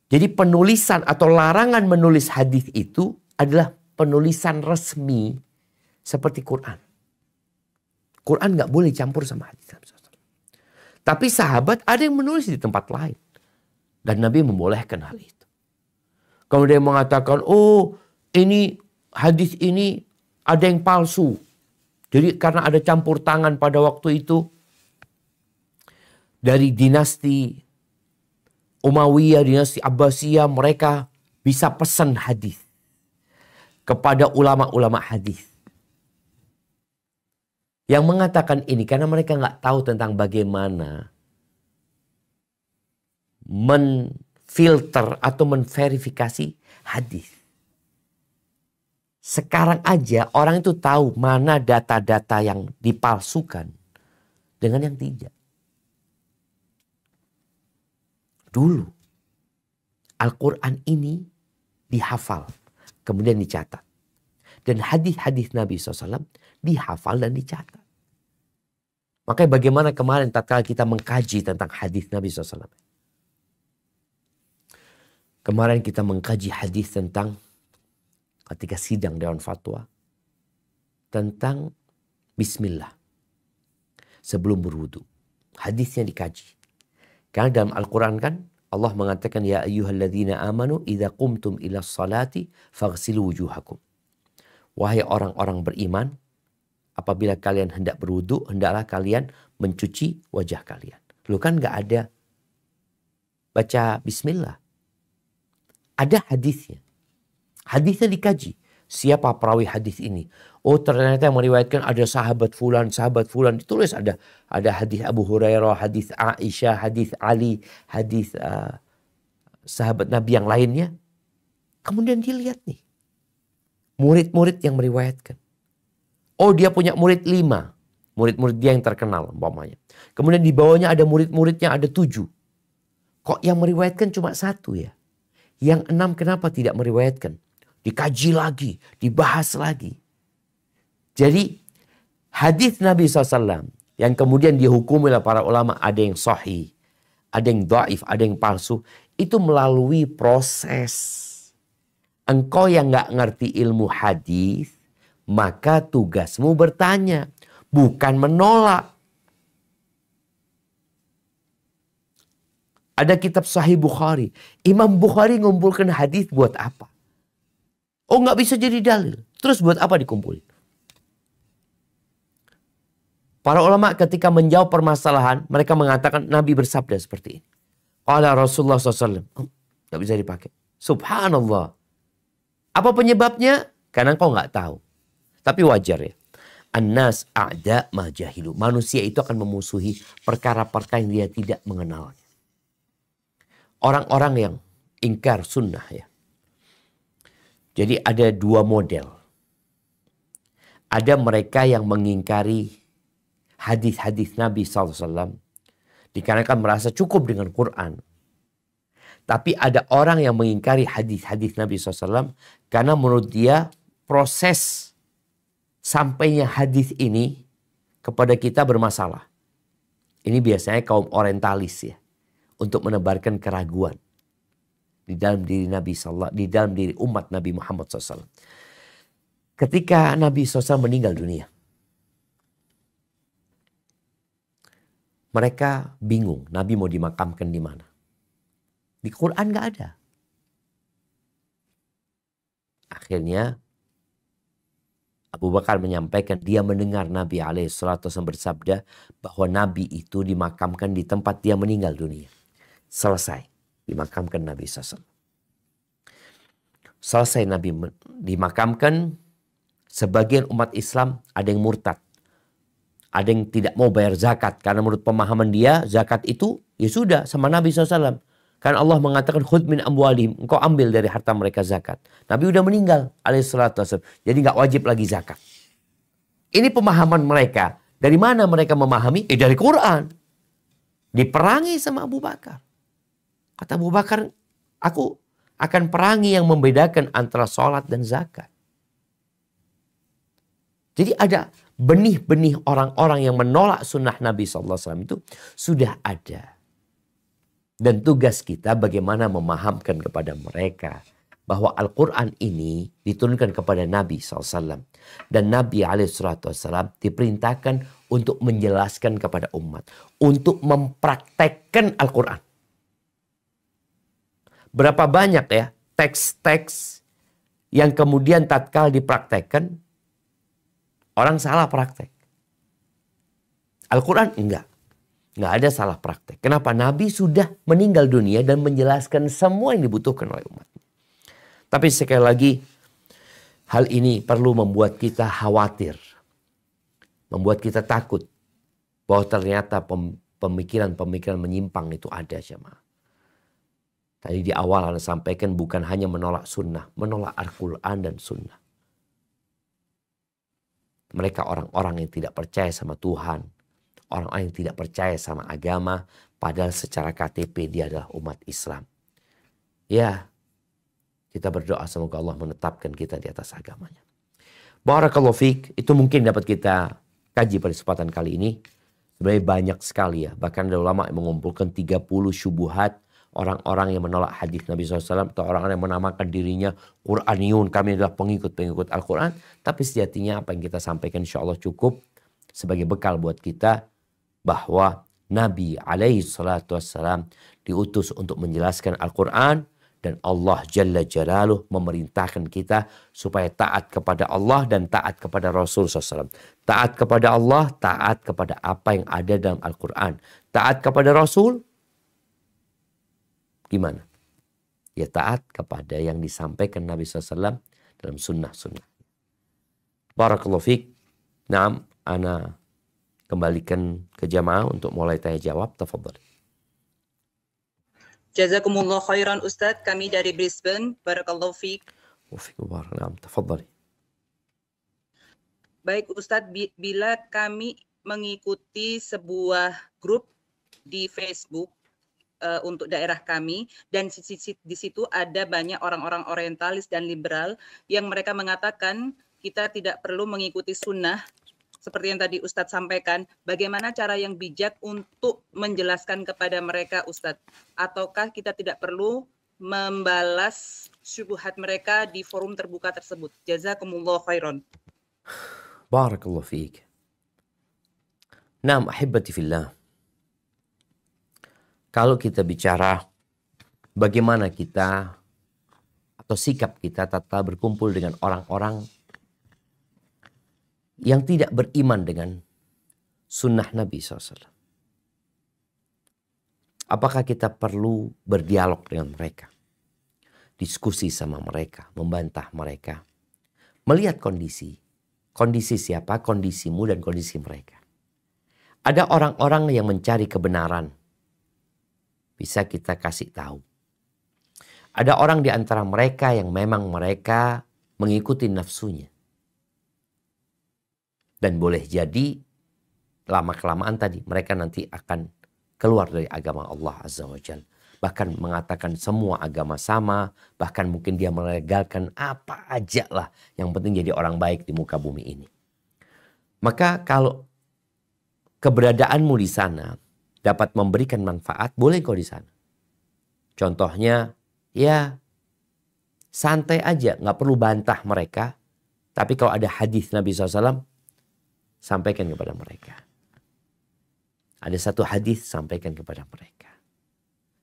Jadi penulisan atau larangan menulis hadis itu adalah penulisan resmi seperti Quran. Quran nggak boleh campur sama hadis. Tapi sahabat ada yang menulis di tempat lain. Dan Nabi membolehkan hal itu. Kemudian mengatakan, oh ini hadis ini ada yang palsu. Jadi karena ada campur tangan pada waktu itu, dari dinasti Umayyah, dinasti Abbasiyah, mereka bisa pesan hadis kepada ulama-ulama hadis yang mengatakan ini karena mereka nggak tahu tentang bagaimana menfilter atau menverifikasi hadis. Sekarang aja orang itu tahu mana data-data yang dipalsukan dengan yang tidak. Dulu Al-Quran ini dihafal, kemudian dicatat. Dan hadis-hadis Nabi SAW dihafal dan dicatat. Makanya bagaimana kemarin tatkala kita mengkaji tentang hadis Nabi SAW. Kemarin kita mengkaji hadis tentang ketika sidang Dewan Fatwa. Tentang Bismillah. Sebelum berwudu. Hadisnya dikaji. Karena dalam Al-Quran kan Allah mengatakan ya ayyuhalladzina amanu idza qumtum ila salati faghsilu wujuhakum. Wahai orang-orang beriman, apabila kalian hendak berwudu, hendaklah kalian mencuci wajah kalian. Lu kan nggak ada baca bismillah. Ada hadisnya. Hadisnya dikaji. Siapa perawi hadis ini? Oh ternyata yang meriwayatkan ada sahabat fulan. Ditulis ada hadis Abu Hurairah, hadis Aisyah, hadis Ali, hadis sahabat Nabi yang lainnya. Kemudian dilihat nih. Murid-murid yang meriwayatkan. Oh dia punya murid 5. Murid-murid dia yang terkenal umpamanya. Kemudian di bawahnya ada murid-muridnya ada 7. Kok yang meriwayatkan cuma 1 ya? Yang 6 kenapa tidak meriwayatkan? Dikaji lagi, dibahas lagi. Jadi hadis Nabi SAW yang kemudian dihukumi oleh para ulama ada yang sahih, ada yang dhaif, ada yang palsu. Itu melalui proses. Engkau yang gak ngerti ilmu hadis, maka tugasmu bertanya, bukan menolak. Ada kitab Sahih Bukhari. Imam Bukhari ngumpulkan hadis buat apa? Oh nggak bisa jadi dalil. Terus buat apa dikumpulin? Para ulama ketika menjawab permasalahan, mereka mengatakan Nabi bersabda seperti ini. Qala Rasulullah SAW. Nggak bisa dipakai. Subhanallah. Apa penyebabnya? Karena kau nggak tahu. Tapi wajar ya. An-nas a'da ma jahilu. Manusia itu akan memusuhi perkara-perkara yang dia tidak mengenalnya. Orang-orang yang ingkar sunnah ya. Jadi ada 2 model. Ada mereka yang mengingkari hadis-hadis Nabi SAW. Dikarenakan merasa cukup dengan Quran. Tapi ada orang yang mengingkari hadis-hadis Nabi SAW. Karena menurut dia proses sampainya hadis ini kepada kita bermasalah. Ini biasanya kaum orientalis ya. Untuk menebarkan keraguan. Di dalam diri Nabi SAW, di dalam diri umat Nabi Muhammad SAW. Ketika Nabi SAW meninggal dunia, mereka bingung Nabi mau dimakamkan di mana. Di Quran nggak ada. Akhirnya Abu Bakar menyampaikan dia mendengar Nabi SAW bersabda bahwa Nabi itu dimakamkan di tempat dia meninggal dunia. Selesai. Dimakamkan Nabi SAW. Selesai Nabi dimakamkan, sebagian umat Islam ada yang murtad. Ada yang tidak mau bayar zakat. Karena menurut pemahaman dia, zakat itu ya sudah sama Nabi SAW. Karena Allah mengatakan, khudh min amwalihim. Engkau ambil dari harta mereka zakat. Nabi udah meninggal. Alaihissalam. Jadi gak wajib lagi zakat. Ini pemahaman mereka. Dari mana mereka memahami? Dari Quran. Diperangi sama Abu Bakar. Kata Abu Bakar, aku akan perangi yang membedakan antara sholat dan zakat. Jadi ada benih-benih orang-orang yang menolak sunnah Nabi SAW itu sudah ada. Dan tugas kita bagaimana memahamkan kepada mereka bahwa Al-Quran ini diturunkan kepada Nabi SAW. Dan Nabi SAW diperintahkan untuk menjelaskan kepada umat. Untuk mempraktekkan Al-Quran. Berapa banyak ya teks-teks yang kemudian tatkala dipraktekkan orang salah praktek. Al-Quran enggak. Nggak ada salah praktek. Kenapa? Nabi sudah meninggal dunia dan menjelaskan semua yang dibutuhkan oleh umat. Tapi sekali lagi, hal ini perlu membuat kita khawatir. Membuat kita takut bahwa ternyata pemikiran-pemikiran menyimpang itu ada, jemaah. Tadi di awal Anda sampaikan bukan hanya menolak sunnah, menolak Al-Quran dan sunnah. Mereka orang-orang yang tidak percaya sama Tuhan. Orang-orang yang tidak percaya sama agama. Padahal secara KTP dia adalah umat Islam. Ya, kita berdoa semoga Allah menetapkan kita di atas agamanya. Barakallahu fiik, itu mungkin dapat kita kaji pada kesempatan kali ini. Sebenarnya banyak sekali ya. Bahkan ada ulama yang mengumpulkan 30 syubuhat orang-orang yang menolak hadis Nabi SAW. Atau orang-orang yang menamakan dirinya Qur'aniyun. Kami adalah pengikut-pengikut Al-Quran. Tapi sejatinya apa yang kita sampaikan insya Allah cukup sebagai bekal buat kita. Bahwa Nabi SAW diutus untuk menjelaskan Al-Quran. Dan Allah Jalla Jalaluh memerintahkan kita supaya taat kepada Allah dan taat kepada Rasul SAW. Taat kepada Allah, taat kepada apa yang ada dalam Al-Quran. Taat kepada Rasul, gimana? Ya taat kepada yang disampaikan Nabi SAW dalam sunnah-sunnah. Barakallahu fiik. Naam, ana kembalikan ke jamaah untuk mulai tanya jawab. Tafadhali. Jazakumullah khairan Ustadz, kami dari Brisbane. Barakallahu fiik. Naam, tafadhali. Baik Ustadz, bila kami mengikuti sebuah grup di Facebook untuk daerah kami, dan di situ ada banyak orang-orang orientalis dan liberal yang mereka mengatakan kita tidak perlu mengikuti sunnah, seperti yang tadi Ustadz sampaikan, bagaimana cara yang bijak untuk menjelaskan kepada mereka Ustadz? Ataukah kita tidak perlu membalas syubhat mereka di forum terbuka tersebut? Jazakumullah khairan. Barakallahu fiik. Naam, ahibati fillah. Kalau kita bicara bagaimana kita atau sikap kita tatkala berkumpul dengan orang-orang yang tidak beriman dengan sunnah Nabi SAW. Apakah kita perlu berdialog dengan mereka? Diskusi sama mereka, membantah mereka. Melihat kondisi. Kondisi siapa? Kondisimu dan kondisi mereka. Ada orang-orang yang mencari kebenaran. Bisa kita kasih tahu. Ada orang di antara mereka yang memang mereka mengikuti nafsunya. Dan boleh jadi lama-kelamaan tadi mereka nanti akan keluar dari agama Allah Azza wa Jalla. Bahkan mengatakan semua agama sama. Bahkan mungkin dia melegalkan apa aja lah. Yang penting jadi orang baik di muka bumi ini. Maka kalau keberadaanmu di sana dapat memberikan manfaat, boleh kau di sana. Contohnya ya santai aja. Nggak perlu bantah mereka. Tapi kalau ada hadis Nabi SAW, sampaikan kepada mereka. Ada satu hadis, sampaikan kepada mereka.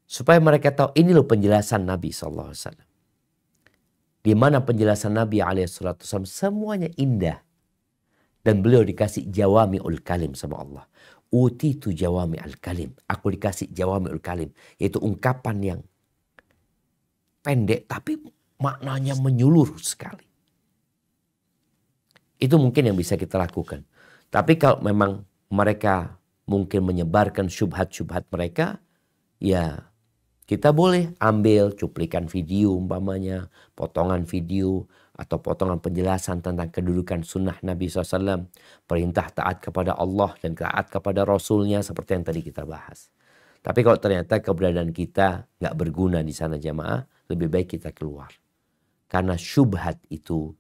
Supaya mereka tahu ini loh penjelasan Nabi SAW. Di mana penjelasan Nabi SAW semuanya indah. Dan beliau dikasih jawami'ul kalim sama Allah. Utitu jawami'ul kalim. Aku dikasih jawami'ul kalim. Yaitu ungkapan yang pendek tapi maknanya menyeluruh sekali. Itu mungkin yang bisa kita lakukan. Tapi kalau memang mereka mungkin menyebarkan syubhat-syubhat mereka, ya kita boleh ambil cuplikan video umpamanya, potongan video atau potongan penjelasan tentang kedudukan sunnah Nabi SAW, perintah taat kepada Allah dan taat kepada Rasulnya seperti yang tadi kita bahas. Tapi kalau ternyata keberadaan kita nggak berguna di sana jamaah, lebih baik kita keluar. Karena syubhat itu,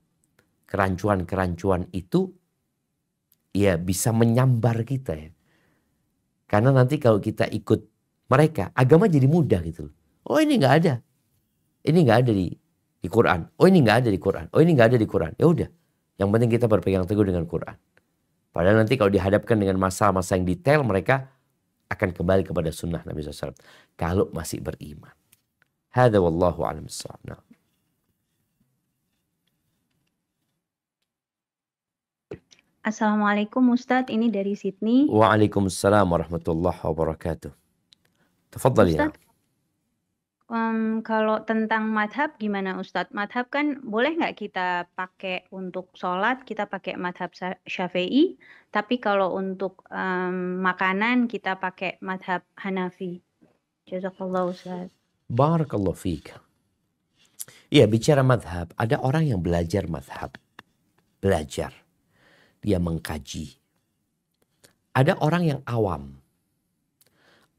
kerancuan-kerancuan itu, ya bisa menyambar kita ya. Karena nanti kalau kita ikut mereka, agama jadi mudah gitu. Oh ini nggak ada. Ini nggak ada di Quran. Oh ini nggak ada di Quran. Oh ini nggak ada di Quran. Ya udah. Yang penting kita berpegang teguh dengan Quran. Padahal nanti kalau dihadapkan dengan masalah-masalah yang detail, mereka akan kembali kepada sunnah Nabi SAW. Kalau masih beriman. Hada wallahu a'lam bissawab. Assalamualaikum Ustadz, ini dari Sydney. Waalaikumsalam warahmatullahi wabarakatuh. Tafadhal ya. Ustadz, kalau tentang madhab gimana Ustadz? Madhab kan boleh nggak kita pakai untuk sholat, kita pakai madhab Syafi'i, tapi kalau untuk makanan kita pakai madhab Hanafi. Jazakallah Ustadz. Barakallahu fiik. Iya, bicara madhab, ada orang yang belajar madhab. Belajar. Dia mengkaji. Ada orang yang awam.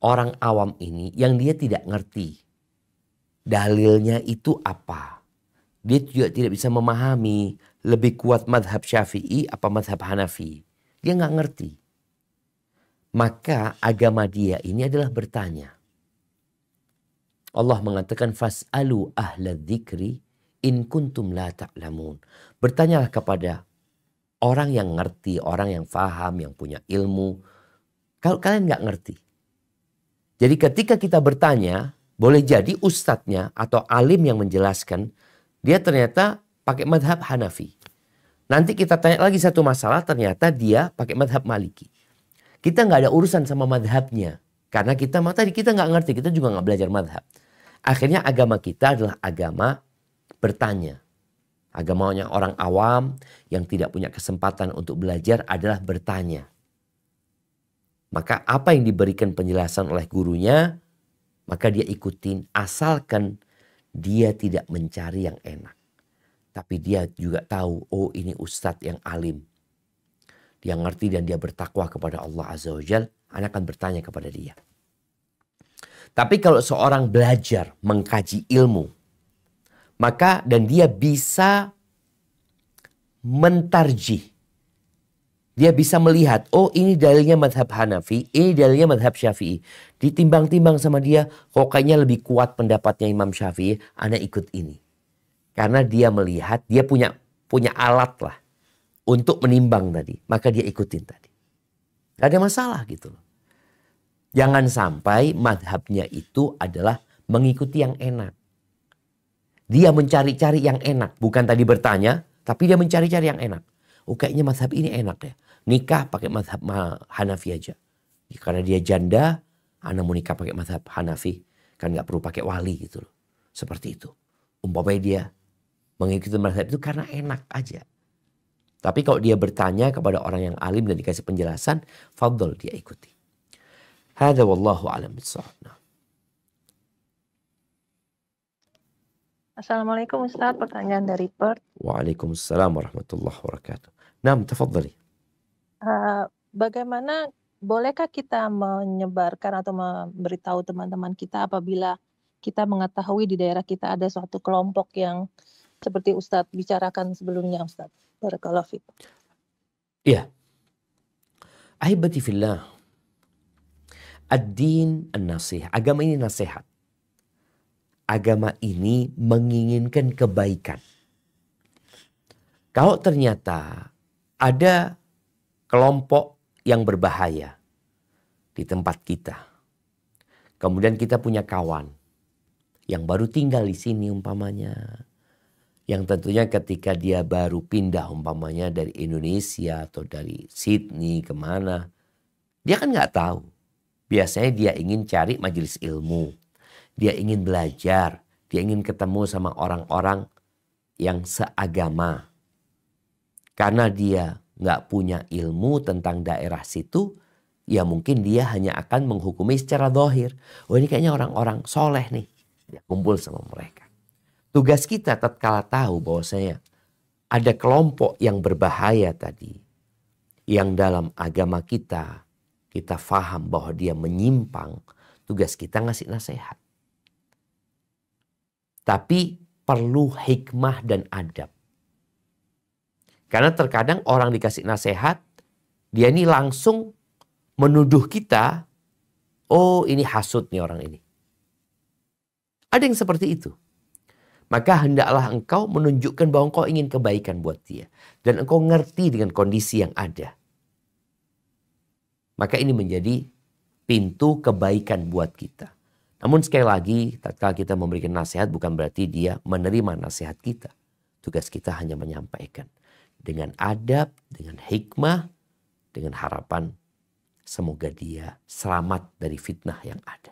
Orang awam ini yang dia tidak ngerti dalilnya itu apa. Dia juga tidak bisa memahami lebih kuat madhab Syafi'i apa madhab Hanafi. Dia nggak ngerti. Maka agama dia ini adalah bertanya. Allah mengatakan fas'alu ahla dzikri in kuntum la ta'lamun. Bertanyalah kepada orang yang ngerti, orang yang faham, yang punya ilmu. Kalau kalian nggak ngerti. Jadi ketika kita bertanya, boleh jadi ustadznya atau alim yang menjelaskan, dia ternyata pakai madhab Hanafi. Nanti kita tanya lagi satu masalah, ternyata dia pakai madhab Maliki. Kita nggak ada urusan sama madhabnya. Karena kita tadi kita nggak ngerti, kita juga nggak belajar madhab. Akhirnya agama kita adalah agama bertanya. Agamanya orang awam yang tidak punya kesempatan untuk belajar adalah bertanya. Maka apa yang diberikan penjelasan oleh gurunya, maka dia ikutin asalkan dia tidak mencari yang enak. Tapi dia juga tahu, oh ini ustadz yang alim. Dia ngerti dan dia bertakwa kepada Allah Azza wa Jalla, Anda akan bertanya kepada dia. Tapi kalau seorang belajar mengkaji ilmu, maka dan dia bisa mentarjih. Dia bisa melihat, oh ini dalilnya madhab Hanafi, ini dalilnya madhab Syafi'i. Ditimbang-timbang sama dia, kok kayaknya lebih kuat pendapatnya Imam Syafi'i, Anda ikut ini. Karena dia melihat, dia punya alat lah untuk menimbang tadi. Maka dia ikutin tadi. Gak ada masalah gitu loh. Jangan sampai madhabnya itu adalah mengikuti yang enak. Dia mencari-cari yang enak. Bukan tadi bertanya, tapi dia mencari-cari yang enak. Oh kayaknya madhab ini enak ya. Nikah pakai madhab Hanafi aja. Karena dia janda, Anda mau nikah pakai madhab Hanafi. Kan gak perlu pakai wali gitu loh. Seperti itu. Umpamanya dia mengikuti madhab itu karena enak aja. Tapi kalau dia bertanya kepada orang yang alim dan dikasih penjelasan, fadl dia ikuti. Hada wallahu a'lam bishawab. Assalamualaikum Ustaz, pertanyaan dari Perth. Waalaikumsalam warahmatullahi wabarakatuh. Naam, tafadhali. Bagaimana, bolehkah kita menyebarkan atau memberitahu teman-teman kita apabila kita mengetahui di daerah kita ada suatu kelompok yang seperti Ustadz bicarakan sebelumnya Ustadz. Barakallahu fiikum. Iya. Ahibati fillah. Ad-din an-nasihah. Agama ini nasihat. Agama ini menginginkan kebaikan. Kalau ternyata ada kelompok yang berbahaya di tempat kita. Kemudian kita punya kawan yang baru tinggal di sini umpamanya. Yang tentunya ketika dia baru pindah umpamanya dari Indonesia atau dari Sydney kemana. Dia kan nggak tahu. Biasanya dia ingin cari majelis ilmu. Dia ingin belajar. Dia ingin ketemu sama orang-orang yang seagama. Karena dia nggak punya ilmu tentang daerah situ. Ya mungkin dia hanya akan menghukumi secara zahir. Oh ini kayaknya orang-orang soleh nih. Dia kumpul sama mereka. Tugas kita tatkala tahu bahwasanya ada kelompok yang berbahaya tadi. Yang dalam agama kita faham bahwa dia menyimpang. Tugas kita ngasih nasihat. Tapi perlu hikmah dan adab. Karena terkadang orang dikasih nasihat, dia ini langsung menuduh kita, oh ini hasut nih orang ini. Ada yang seperti itu. Maka hendaklah engkau menunjukkan bahwa engkau ingin kebaikan buat dia. Dan engkau ngerti dengan kondisi yang ada. Maka ini menjadi pintu kebaikan buat kita. Namun sekali lagi, tatkala kita memberikan nasihat bukan berarti dia menerima nasihat kita. Tugas kita hanya menyampaikan. dengan adab, dengan hikmah, dengan harapan semoga dia selamat dari fitnah yang ada.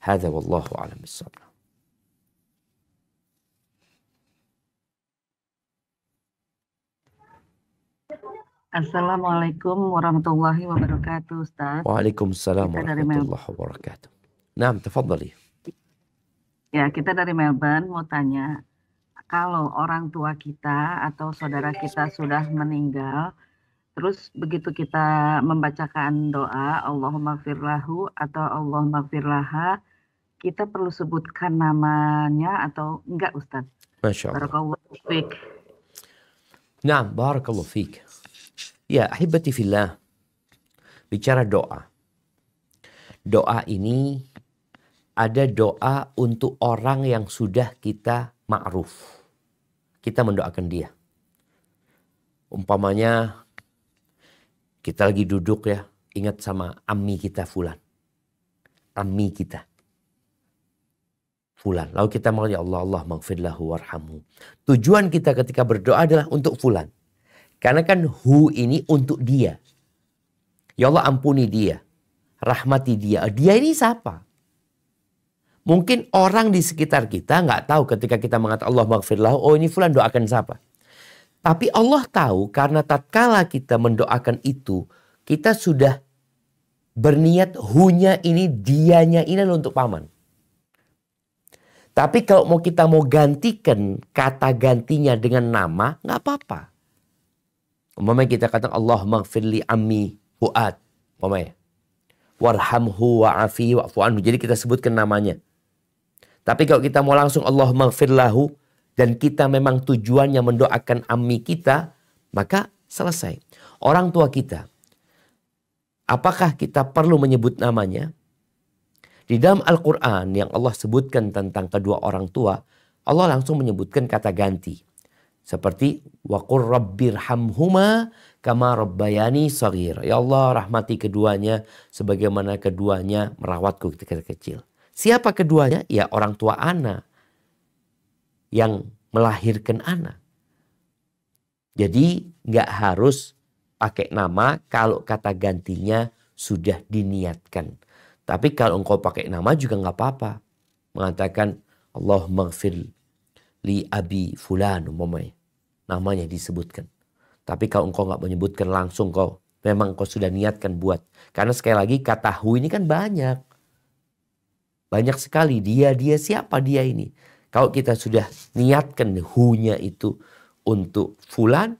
Hadza wallahu a'lam bissawab. Assalamualaikum warahmatullahi wabarakatuh, Ustaz. Waalaikumsalam Kita dari warahmatullahi wabarakatuh. Naam, tafadhali. Ya, kita dari Melbourne mau tanya, kalau orang tua kita atau saudara kita sudah meninggal, terus begitu kita membacakan doa Allahumma firlahu atau Allahumma firlaha, kita perlu sebutkan namanya atau enggak, Ustaz? Masya Allah. Barakallahu fiik. Naam, barakallahu fiik. Ya, ahibati fillah. Bicara doa. Doa ini ada doa untuk orang yang sudah kita ma'ruf. Kita mendoakan dia. Umpamanya kita lagi duduk ya, ingat sama ammi kita fulan. Ammi kita. Fulan. Lalu kita mengaji Allah maghfir lahu warhamhu. Tujuan kita ketika berdoa adalah untuk fulan. Karena kan hu ini untuk dia. Ya Allah ampuni dia. Rahmati dia. Dia ini siapa? Mungkin orang di sekitar kita nggak tahu ketika kita mengatakan Allah maghfir lahu. Oh ini fulan, doakan siapa? Tapi Allah tahu karena tatkala kita mendoakan itu. Kita sudah berniat hunya ini, dianya ini adalah untuk paman. Tapi kalau kita mau gantikan kata gantinya dengan nama, nggak apa-apa. Umpamanya kita katakan Allah maghfirli ammi Fuad. Umpamanya. Warhamhu wa'afi wa'fu anhu. Jadi kita sebutkan namanya. Tapi kalau kita mau langsung Allah maghfir lahu dan kita memang tujuannya mendoakan ammi kita, maka selesai. Orang tua kita, apakah kita perlu menyebut namanya? Di dalam Al-Quran yang Allah sebutkan tentang kedua orang tua, Allah langsung menyebutkan kata ganti. Seperti waqur rabbirhamhuma kama rabbayani shaghir. Ya Allah rahmati keduanya sebagaimana keduanya merawatku ketika kecil. Siapa keduanya? Ya orang tua ana yang melahirkan ana. Jadi nggak harus pakai nama kalau kata gantinya sudah diniatkan. Tapi kalau engkau pakai nama juga nggak apa-apa. Mengatakan Allah maghfir li abi fulan umpamanya. Namanya disebutkan. Tapi kalau engkau nggak menyebutkan langsung, memang engkau sudah niatkan buat. Karena sekali lagi kata hu ini kan banyak. Banyak sekali dia siapa dia ini. Kalau kita sudah niatkan hu-nya itu untuk fulan,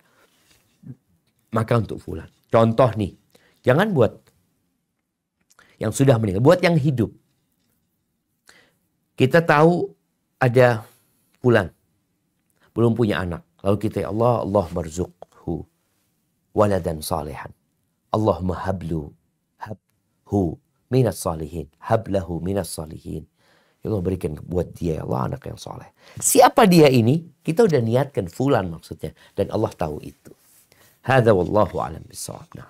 maka untuk fulan. Contoh nih, jangan buat yang sudah meninggal, buat yang hidup. Kita tahu ada fulan belum punya anak. Lalu kita Allah marzuqhu waladan salihan. Allahumma hablu habhu minas salihin. Hablahu minas salihin. Ya Allah berikan buat dia ya Allah anak yang soleh. Siapa dia ini? Kita udah niatkan fulan maksudnya. Dan Allah tahu itu. Hadza wallahu a'lam bissawab.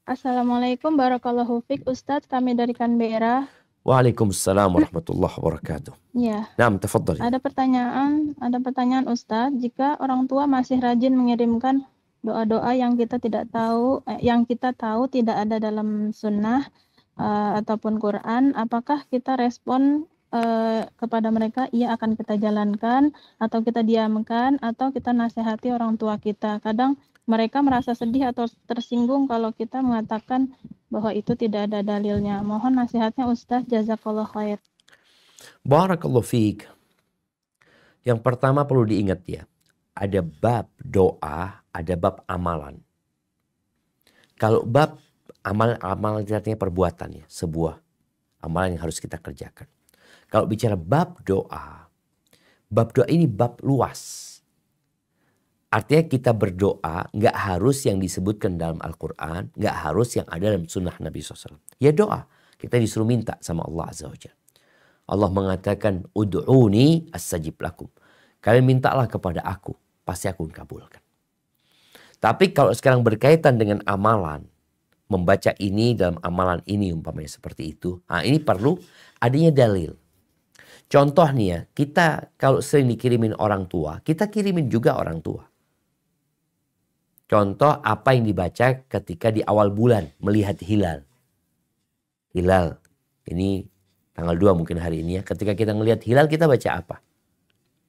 Assalamualaikum barakallahu fiik Ustadz, kami dari Canberra. Waalaikumsalam warahmatullahi wabarakatuh. Ya. Naam, tafadhali. Ada pertanyaan Ustadz, jika orang tua masih rajin mengirimkan doa-doa yang kita tahu tidak ada dalam sunnah ataupun Quran, apakah kita respon kepada mereka, iya akan kita jalankan atau kita diamkan atau kita nasihati orang tua kita? Kadang mereka merasa sedih atau tersinggung kalau kita mengatakan bahwa itu tidak ada dalilnya. Mohon nasihatnya Ustaz, jazakallah khair. Barakallahu fiik. Yang pertama perlu diingat ya, ada bab doa, ada bab amalan. Kalau bab amalan artinya perbuatan ya, sebuah amalan yang harus kita kerjakan. Kalau bicara bab doa ini bab luas. Artinya kita berdoa nggak harus yang disebutkan dalam Al-Quran, nggak harus yang ada dalam sunnah Nabi SAW. Ya doa, kita disuruh minta sama Allah Azza wa Jalla. Allah mengatakan, ud'uni astajib lakum. Kalian mintalah kepada aku, pasti aku kabulkan. Tapi kalau sekarang berkaitan dengan amalan, membaca ini dalam amalan ini umpamanya seperti itu, ini perlu adanya dalil. Contoh nih ya, kita kalau sering dikirimin orang tua, kita kirimin juga orang tua. Contoh apa yang dibaca ketika di awal bulan melihat hilal. Hilal, ini tanggal 2 mungkin hari ini ya. Ketika kita melihat hilal kita baca apa?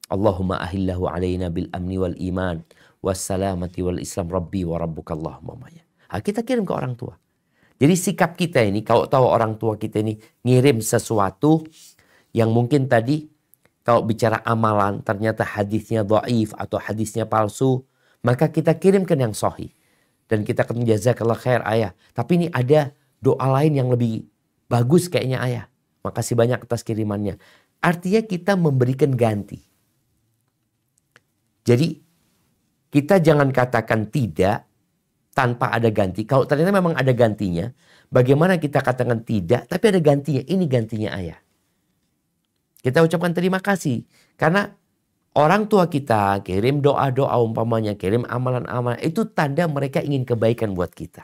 Allahumma ahillahu alaina bil amni wal iman wassalamati wal islam rabbi wa rabbukallah. Kita kirim ke orang tua. Jadi sikap kita ini, kalau tahu orang tua kita ini ngirim sesuatu yang mungkin tadi kalau bicara amalan ternyata hadisnya dhaif atau hadisnya palsu, maka kita kirimkan yang sahih. Dan kita akan jazakallah khair ayah. Tapi ini ada doa lain yang lebih bagus kayaknya ayah. Makasih banyak atas kirimannya. Artinya kita memberikan ganti. Jadi kita jangan katakan tidak tanpa ada ganti. Kalau ternyata memang ada gantinya, bagaimana kita katakan tidak tapi ada gantinya. Ini gantinya ayah. Kita ucapkan terima kasih. Karena orang tua kita kirim doa-doa umpamanya, kirim amalan-amalan. Itu tanda mereka ingin kebaikan buat kita.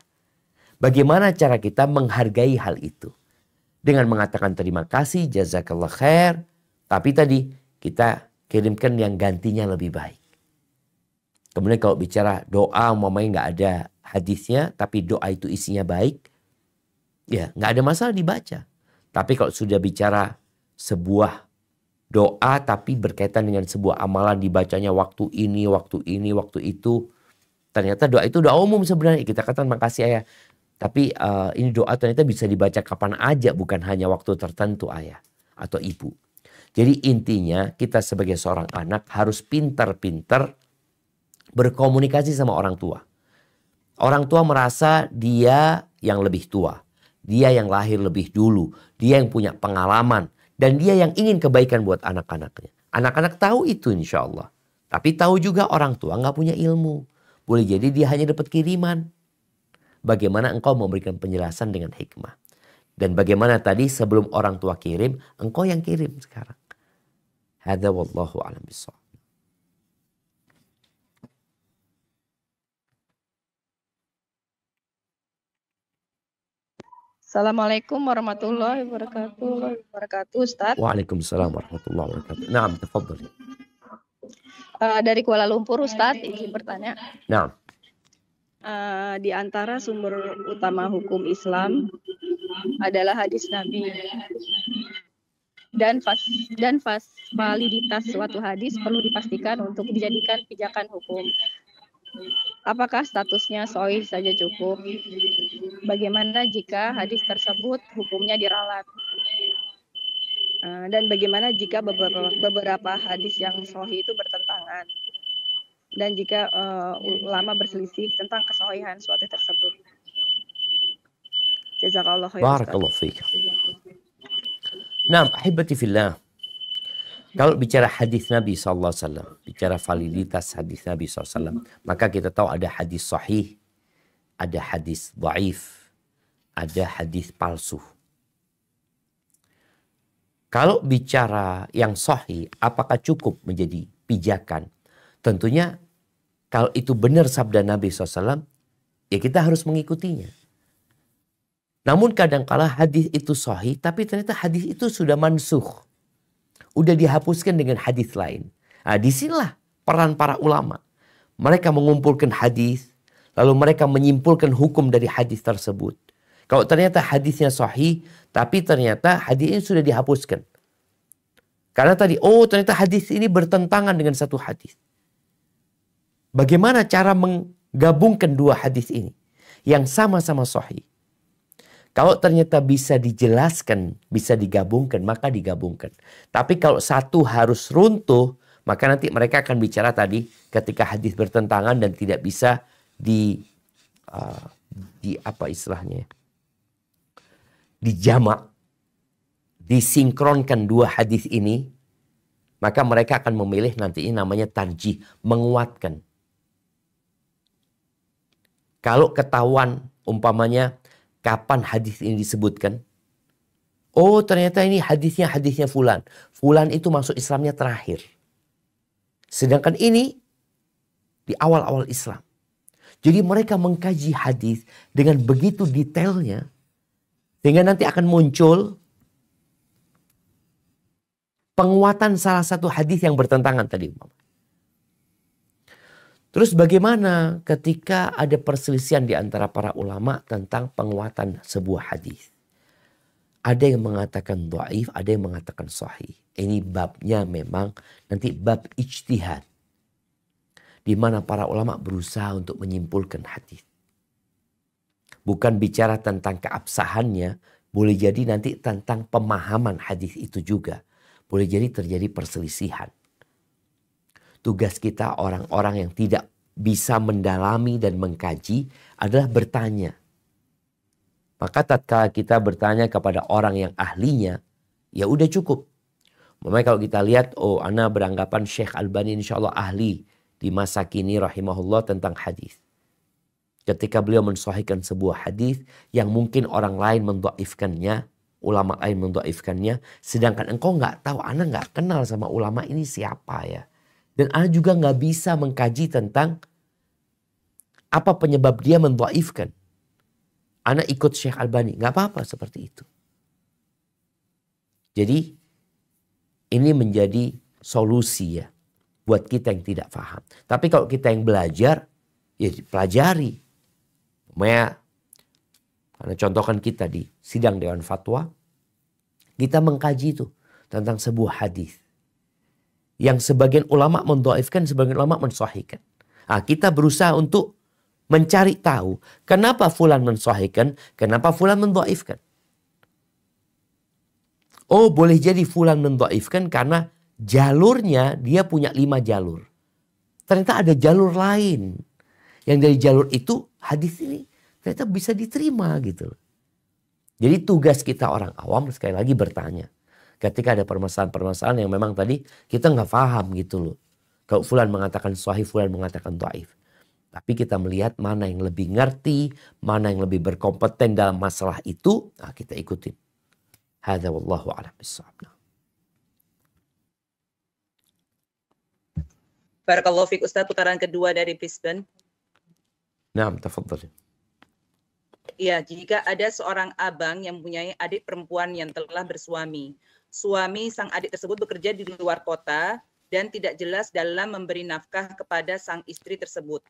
Bagaimana cara kita menghargai hal itu? Dengan mengatakan terima kasih, jazakallah khair. Tapi tadi kita kirimkan yang gantinya lebih baik. Kemudian kalau bicara doa umpamanya nggak ada hadisnya, tapi doa itu isinya baik. Ya nggak ada masalah dibaca. Tapi kalau sudah bicara sebuah doa tapi berkaitan dengan sebuah amalan dibacanya waktu ini, waktu itu. Ternyata doa itu doa umum sebenarnya. Kita katakan makasih ayah. Tapi ini doa ternyata bisa dibaca kapan aja. Bukan hanya waktu tertentu ayah atau ibu. Jadi intinya kita sebagai seorang anak harus pintar-pintar berkomunikasi sama orang tua. Orang tua merasa dia yang lebih tua. Dia yang lahir lebih dulu. Dia yang punya pengalaman. Dan dia yang ingin kebaikan buat anak-anaknya. Anak-anak tahu itu insya Allah. Tapi tahu juga orang tua nggak punya ilmu. Boleh jadi dia hanya dapat kiriman. Bagaimana engkau memberikan penjelasan dengan hikmah. Dan bagaimana tadi sebelum orang tua kirim, engkau yang kirim sekarang. Hadza wallahu a'lam bishawab. Assalamualaikum warahmatullahi wabarakatuh, Ustadz. Waalaikumsalam warahmatullahi wabarakatuh. Naam, tafadhali. Dari Kuala Lumpur, Ustadz, izin bertanya. Naam. Di antara sumber utama hukum Islam adalah hadis Nabi. Dan validitas suatu hadis perlu dipastikan untuk dijadikan pijakan hukum. Apakah statusnya sahih saja cukup? Bagaimana jika hadis tersebut hukumnya diralat? Dan bagaimana jika beberapa hadis yang sahih itu bertentangan? Dan jika ulama berselisih tentang kesahihan suatu tersebut? Jazakallahu khairan. Barakallahu fiik. Naam, ahibati fillah. Kalau bicara hadis Nabi SAW, bicara validitas hadis Nabi SAW, maka kita tahu ada hadis sahih, ada hadis dhaif, ada hadis palsu. Kalau bicara yang sahih, apakah cukup menjadi pijakan? Tentunya kalau itu benar sabda Nabi SAW, ya kita harus mengikutinya. Namun kadangkala hadis itu sahih, tapi ternyata hadis itu sudah mansukh. Udah dihapuskan dengan hadis lain. Nah, disinilah peran para ulama. Mereka mengumpulkan hadis, lalu mereka menyimpulkan hukum dari hadis tersebut. Kalau ternyata hadisnya sahih, tapi ternyata hadis ini sudah dihapuskan. Karena tadi, ternyata hadis ini bertentangan dengan satu hadis. Bagaimana cara menggabungkan dua hadis ini yang sama-sama sahih? Kalau ternyata bisa dijelaskan, bisa digabungkan, maka digabungkan. Tapi kalau satu harus runtuh, maka nanti mereka akan bicara tadi ketika hadis bertentangan dan tidak bisa dijamak, disinkronkan dua hadis ini, maka mereka akan memilih nanti ini namanya tarjih, menguatkan. Kalau ketahuan umpamanya kapan hadis ini disebutkan? Ternyata ini hadisnya fulan. Fulan itu masuk Islamnya terakhir. Sedangkan ini di awal-awal Islam. Jadi mereka mengkaji hadis dengan begitu detailnya. Sehingga nanti akan muncul penguatan salah satu hadis yang bertentangan tadi. Terus bagaimana ketika ada perselisihan di antara para ulama tentang penguatan sebuah hadis? Ada yang mengatakan dhaif, ada yang mengatakan sahih. Ini babnya memang nanti bab ijtihad. Di mana para ulama berusaha untuk menyimpulkan hadis. Bukan bicara tentang keabsahannya, boleh jadi nanti tentang pemahaman hadis itu juga. Boleh jadi terjadi perselisihan. Tugas kita orang-orang yang tidak bisa mendalami dan mengkaji adalah bertanya. Maka tatkala kita bertanya kepada orang yang ahlinya, ya udah cukup. Makanya kalau kita lihat, oh ana beranggapan Syekh Albani insya Allah ahli di masa kini rahimahullah tentang hadis. Ketika beliau mensahihkan sebuah hadis yang mungkin orang lain mendhaifkannya, ulama lain mendhaifkannya, sedangkan engkau nggak tahu, ana nggak kenal sama ulama ini siapa ya. Dan ana juga nggak bisa mengkaji tentang apa penyebab dia mendhaifkan. Ana ikut Syekh Albani, nggak apa-apa seperti itu. Jadi ini menjadi solusi ya buat kita yang tidak paham. Tapi kalau kita yang belajar, ya pelajari. Karena contohkan kita di sidang Dewan Fatwa, kita mengkaji itu tentang sebuah hadis yang sebagian ulama mendhaifkan, sebagian ulama mensahihkan. Nah, kita berusaha untuk mencari tahu kenapa fulan mensahihkan, kenapa fulan mendhaifkan. Oh, boleh jadi fulan mendhaifkan karena jalurnya dia punya 5 jalur. Ternyata ada jalur lain. Yang dari jalur itu hadis ini ternyata bisa diterima gitu. Jadi tugas kita orang awam sekali lagi bertanya. Ketika ada permasalahan-permasalahan yang memang tadi kita nggak paham gitu loh. Kalau fulan mengatakan sahih, fulan mengatakan dhaif. Tapi kita melihat mana yang lebih ngerti, mana yang lebih berkompeten dalam masalah itu, nah kita ikutin. Hadza wallahu a'lam bissawab. Barakallahu fiik Ustaz, putaran kedua dari Brisbane. Naam, tafadhal. Ya, jika ada seorang abang yang mempunyai adik perempuan yang telah bersuami. Suami sang adik tersebut bekerja di luar kota dan tidak jelas dalam memberi nafkah kepada sang istri tersebut.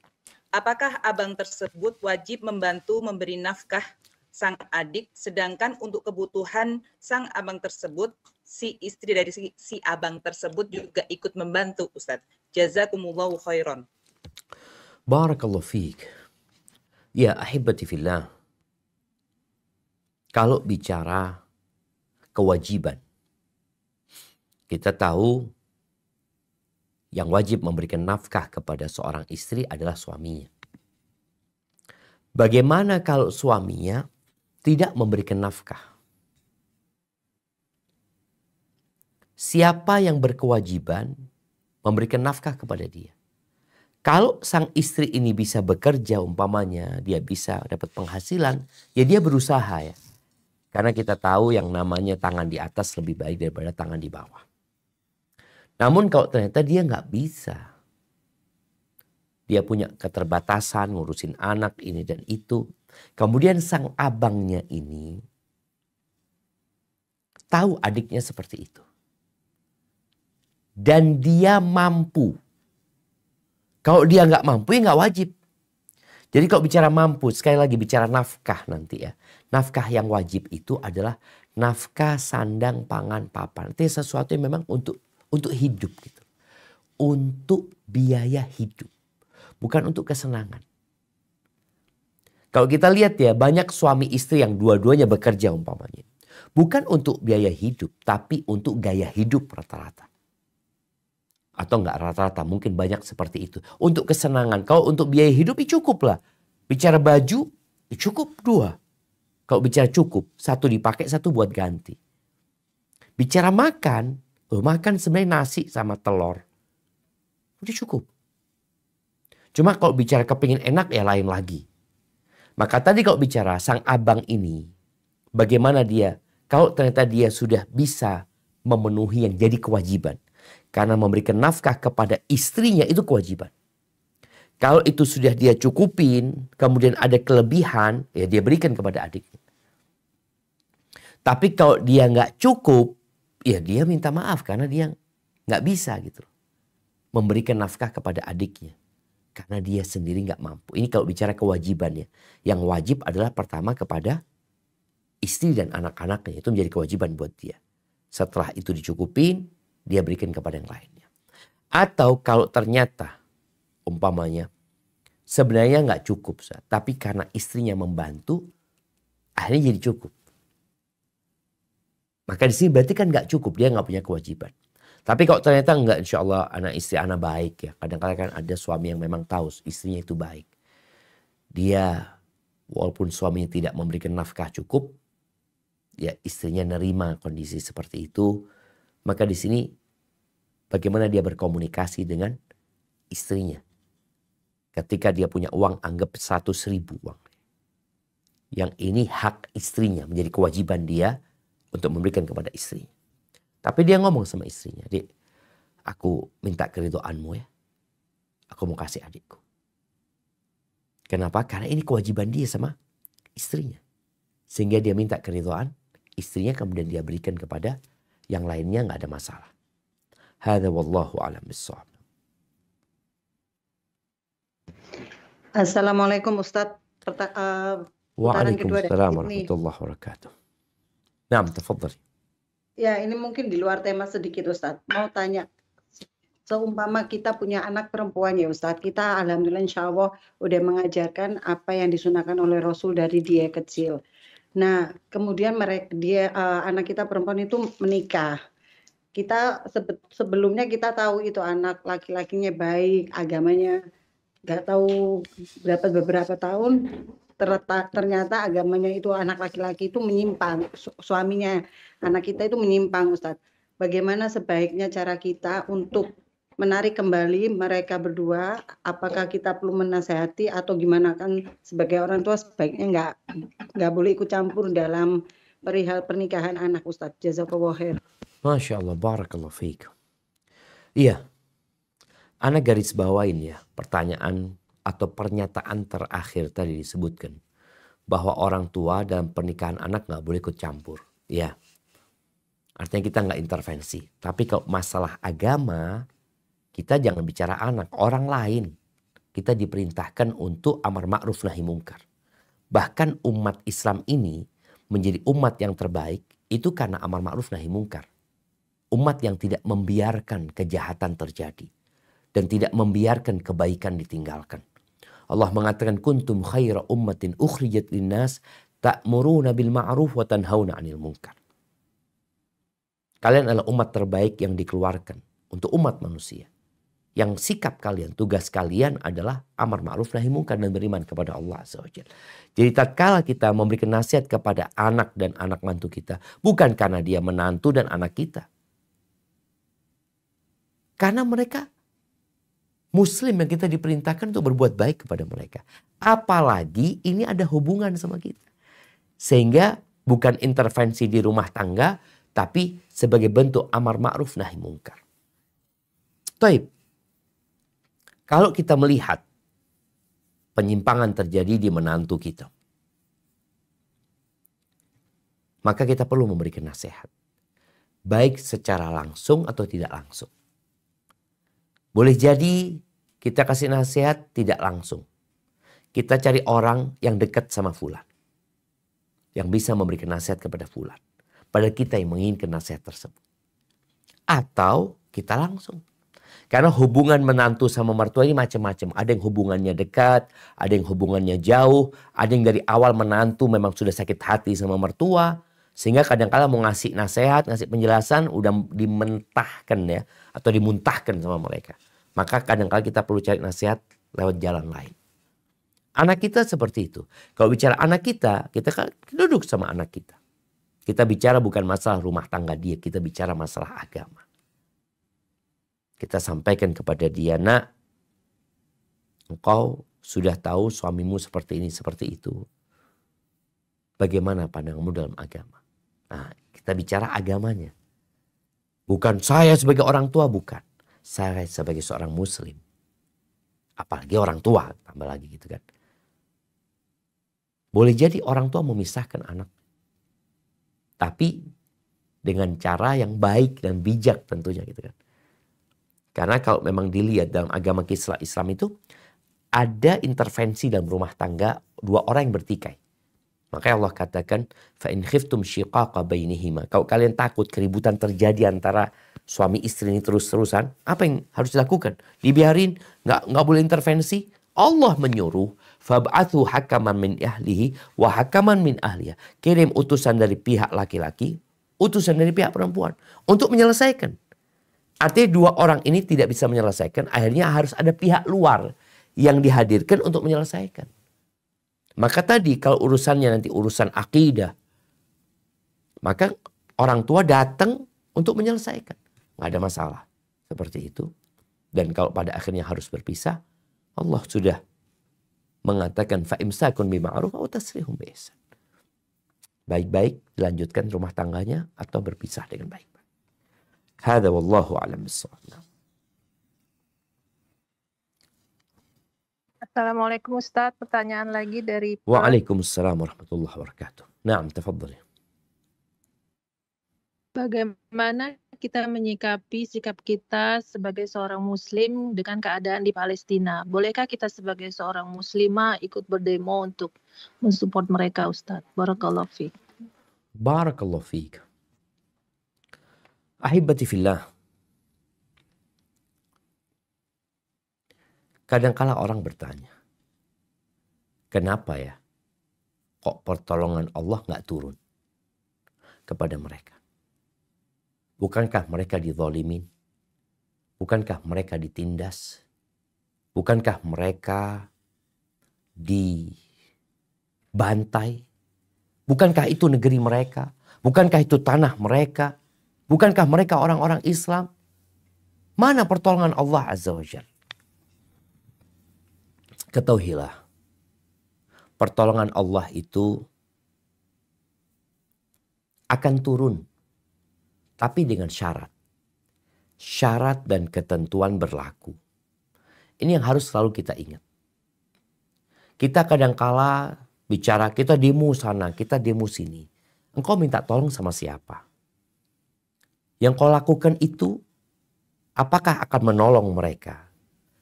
Apakah abang tersebut wajib membantu memberi nafkah sang adik, sedangkan untuk kebutuhan sang abang tersebut, si istri dari si abang tersebut juga ikut membantu, Ustaz? Jazakumullahu khairan. Barakallahu fiik. Ya ahibati fillah. Kalau bicara kewajiban, kita tahu yang wajib memberikan nafkah kepada seorang istri adalah suaminya. Bagaimana kalau suaminya tidak memberikan nafkah? Siapa yang berkewajiban memberikan nafkah kepada dia? Kalau sang istri ini bisa bekerja umpamanya, dia bisa dapat penghasilan, ya dia berusaha ya. Karena kita tahu yang namanya tangan di atas lebih baik daripada tangan di bawah. Namun kalau ternyata dia nggak bisa, dia punya keterbatasan ngurusin anak ini dan itu. Kemudian sang abangnya ini tahu adiknya seperti itu. Dan dia mampu. Kalau dia nggak mampu ya nggak wajib. Jadi kalau bicara mampu, sekali lagi bicara nafkah nanti ya. Nafkah yang wajib itu adalah nafkah sandang pangan papan. Itu sesuatu yang memang untuk hidup gitu. Untuk biaya hidup. Bukan untuk kesenangan. Kalau kita lihat ya, banyak suami istri yang dua-duanya bekerja umpamanya. Bukan untuk biaya hidup, tapi untuk gaya hidup rata-rata. Atau enggak rata-rata, mungkin banyak seperti itu. Untuk kesenangan, kalau untuk biaya hidup ya cukup lah. Bicara baju, ya cukup 2. Kalau bicara cukup, 1 dipakai, 1 buat ganti. Bicara makan, makan sebenarnya nasi sama telur. Udah cukup. Cuma kalau bicara kepingin enak ya lain lagi. Maka tadi kalau bicara sang abang ini, bagaimana dia, kalau ternyata dia sudah bisa memenuhi yang jadi kewajiban. Karena memberikan nafkah kepada istrinya itu kewajiban. Kalau itu sudah dia cukupin, kemudian ada kelebihan, ya dia berikan kepada adiknya. Tapi kalau dia nggak cukup, ya dia minta maaf karena dia nggak bisa gitu memberikan nafkah kepada adiknya karena dia sendiri nggak mampu. Ini kalau bicara kewajibannya, yang wajib adalah pertama kepada istri dan anak-anaknya, itu menjadi kewajiban buat dia. Setelah itu dicukupin, dia berikan kepada yang lainnya. Atau kalau ternyata umpamanya sebenarnya nggak cukup, tapi karena istrinya membantu, akhirnya jadi cukup. Maka di sini berarti kan nggak cukup, dia nggak punya kewajiban. Tapi kalau ternyata enggak, insya Allah anak istri anak baik ya. Kadang-kadang kan ada suami yang memang tahu istrinya itu baik. Dia walaupun suaminya tidak memberikan nafkah cukup, ya istrinya nerima kondisi seperti itu. Maka di sini bagaimana dia berkomunikasi dengan istrinya. Ketika dia punya uang, anggap 100.000 uang. Yang ini hak istrinya, menjadi kewajiban dia untuk memberikan kepada istrinya. Tapi dia ngomong sama istrinya, "Dik, aku minta keridhoanmu ya. Aku mau kasih adikku." Kenapa? Karena ini kewajiban dia sama istrinya. Sehingga dia minta keridhoan istrinya, kemudian dia berikan kepada yang lainnya, nggak ada masalah. Hadza wallahu a'lam bissawab. Assalamualaikum Ustadz. Putaran kedua Waalaikumsalam warahmatullahi wabarakatuh. Naam, tafadhali. Ya, ini mungkin di luar tema sedikit Ustadz. Mau tanya, seumpama kita punya anak perempuan ya Ustadz, kita alhamdulillah insya Allah udah mengajarkan apa yang disunahkan oleh Rasul dari dia kecil. Nah, kemudian anak kita perempuan itu menikah. Kita sebelumnya kita tahu itu anak laki-lakinya baik, agamanya nggak tahu beberapa tahun. Ternyata agamanya itu anak laki-laki itu menyimpang, suaminya anak kita itu menyimpang Ustadz. Bagaimana sebaiknya cara kita untuk menarik kembali mereka berdua? Apakah kita perlu menasehati atau gimana? Kan sebagai orang tua sebaiknya nggak boleh ikut campur dalam perihal pernikahan anak Ustadz. Jazakallahu khair. Masya Allah, barakallahu fiik. Iya, ana garis bawain ya pertanyaan atau pernyataan terakhir tadi disebutkan bahwa orang tua dalam pernikahan anak nggak boleh ikut campur. Ya, artinya kita nggak intervensi. Tapi kalau masalah agama, kita jangan bicara anak, orang lain. Kita diperintahkan untuk amar ma'ruf nahi mungkar. Bahkan umat Islam ini menjadi umat yang terbaik itu karena amar ma'ruf nahi mungkar. Umat yang tidak membiarkan kejahatan terjadi dan tidak membiarkan kebaikan ditinggalkan. Allah mengatakan kuntum khaira ummatin ukhrijat linnas ta'muruna bil ma'ruf wa tanhauna 'anil munkar. Kalian adalah umat terbaik yang dikeluarkan untuk umat manusia. Yang sikap kalian, tugas kalian adalah amar ma'ruf nahi munkar dan beriman kepada Allah Azza wa Jalla. Jadi tatkala kita memberikan nasihat kepada anak dan anak mantu kita, bukan karena dia menantu dan anak kita. Karena mereka Muslim yang kita diperintahkan untuk berbuat baik kepada mereka. Apalagi ini ada hubungan sama kita. Sehingga bukan intervensi di rumah tangga, tapi sebagai bentuk amar ma'ruf nahi mungkar. Taib. Kalau kita melihat penyimpangan terjadi di menantu kita, maka kita perlu memberikan nasihat. Baik secara langsung atau tidak langsung. Boleh jadi kita kasih nasihat tidak langsung. Kita cari orang yang dekat sama fulan. Yang bisa memberikan nasihat kepada fulan. Padahal kita yang menginginkan nasihat tersebut. Atau kita langsung. Karena hubungan menantu sama mertua ini macam-macam. Ada yang hubungannya dekat, ada yang hubungannya jauh. Ada yang dari awal menantu memang sudah sakit hati sama mertua. Sehingga kadang-kadang mau ngasih nasihat, ngasih penjelasan udah dimentahkan ya. Atau dimuntahkan sama mereka. Maka kadang-kadang kita perlu cari nasihat lewat jalan lain. Anak kita seperti itu. Kalau bicara anak kita duduk sama anak kita. Kita bicara bukan masalah rumah tangga dia. Kita bicara masalah agama. Kita sampaikan kepada dia, nak, engkau sudah tahu suamimu seperti ini, seperti itu. Bagaimana pandanganmu dalam agama? Nah, kita bicara agamanya. Bukan saya sebagai orang tua, bukan. Saya sebagai seorang muslim. Apalagi orang tua, tambah lagi gitu kan. Boleh jadi orang tua memisahkan anak. Tapi dengan cara yang baik dan bijak tentunya gitu kan. Karena kalau memang dilihat dalam agama Islam itu ada intervensi dalam rumah tangga dua orang yang bertikai. Makanya Allah katakan fa in khiftum shiqaqa bainihima. Kalau kalian takut keributan terjadi antara suami istri ini terus-terusan, apa yang harus dilakukan? Dibiarin, nggak boleh intervensi. Allah menyuruh fab'athu hakaman min ahlihi wa hakaman min ahliha. Kirim utusan dari pihak laki-laki, utusan dari pihak perempuan untuk menyelesaikan. Artinya dua orang ini tidak bisa menyelesaikan, akhirnya harus ada pihak luar yang dihadirkan untuk menyelesaikan. Maka tadi kalau urusannya nanti urusan akidah, maka orang tua datang untuk menyelesaikan. Nggak ada masalah. Seperti itu. Dan kalau pada akhirnya harus berpisah, Allah sudah mengatakan fa'imsakun bima'ruf aw tasrihum biihsan. Baik-baik dilanjutkan rumah tangganya atau berpisah dengan baik-baik. Hadza wallahu a'lam bissawab. Assalamualaikum Ustaz, pertanyaan lagi dari Waalaikumsalam warahmatullahi wabarakatuh. Naam, tafadhali. Bagaimana kita menyikapi sikap kita sebagai seorang muslim dengan keadaan di Palestina? Bolehkah kita sebagai seorang muslimah ikut berdemo untuk mensupport mereka, Ustaz? Barakallahu fiik. Barakallahu fiik. Ahibati fillah. Kadangkala orang bertanya, kenapa ya kok pertolongan Allah nggak turun kepada mereka? Bukankah mereka dizalimin? Bukankah mereka ditindas? Bukankah mereka dibantai? Bukankah itu negeri mereka? Bukankah itu tanah mereka? Bukankah mereka orang-orang Islam? Mana pertolongan Allah Azza wa Jalla? Ketahuilah, pertolongan Allah itu akan turun, tapi dengan syarat. Syarat dan ketentuan berlaku. Ini yang harus selalu kita ingat. Kita kadangkala bicara, kita demo sana, kita demo sini. Engkau minta tolong sama siapa? Yang kau lakukan itu, apakah akan menolong mereka?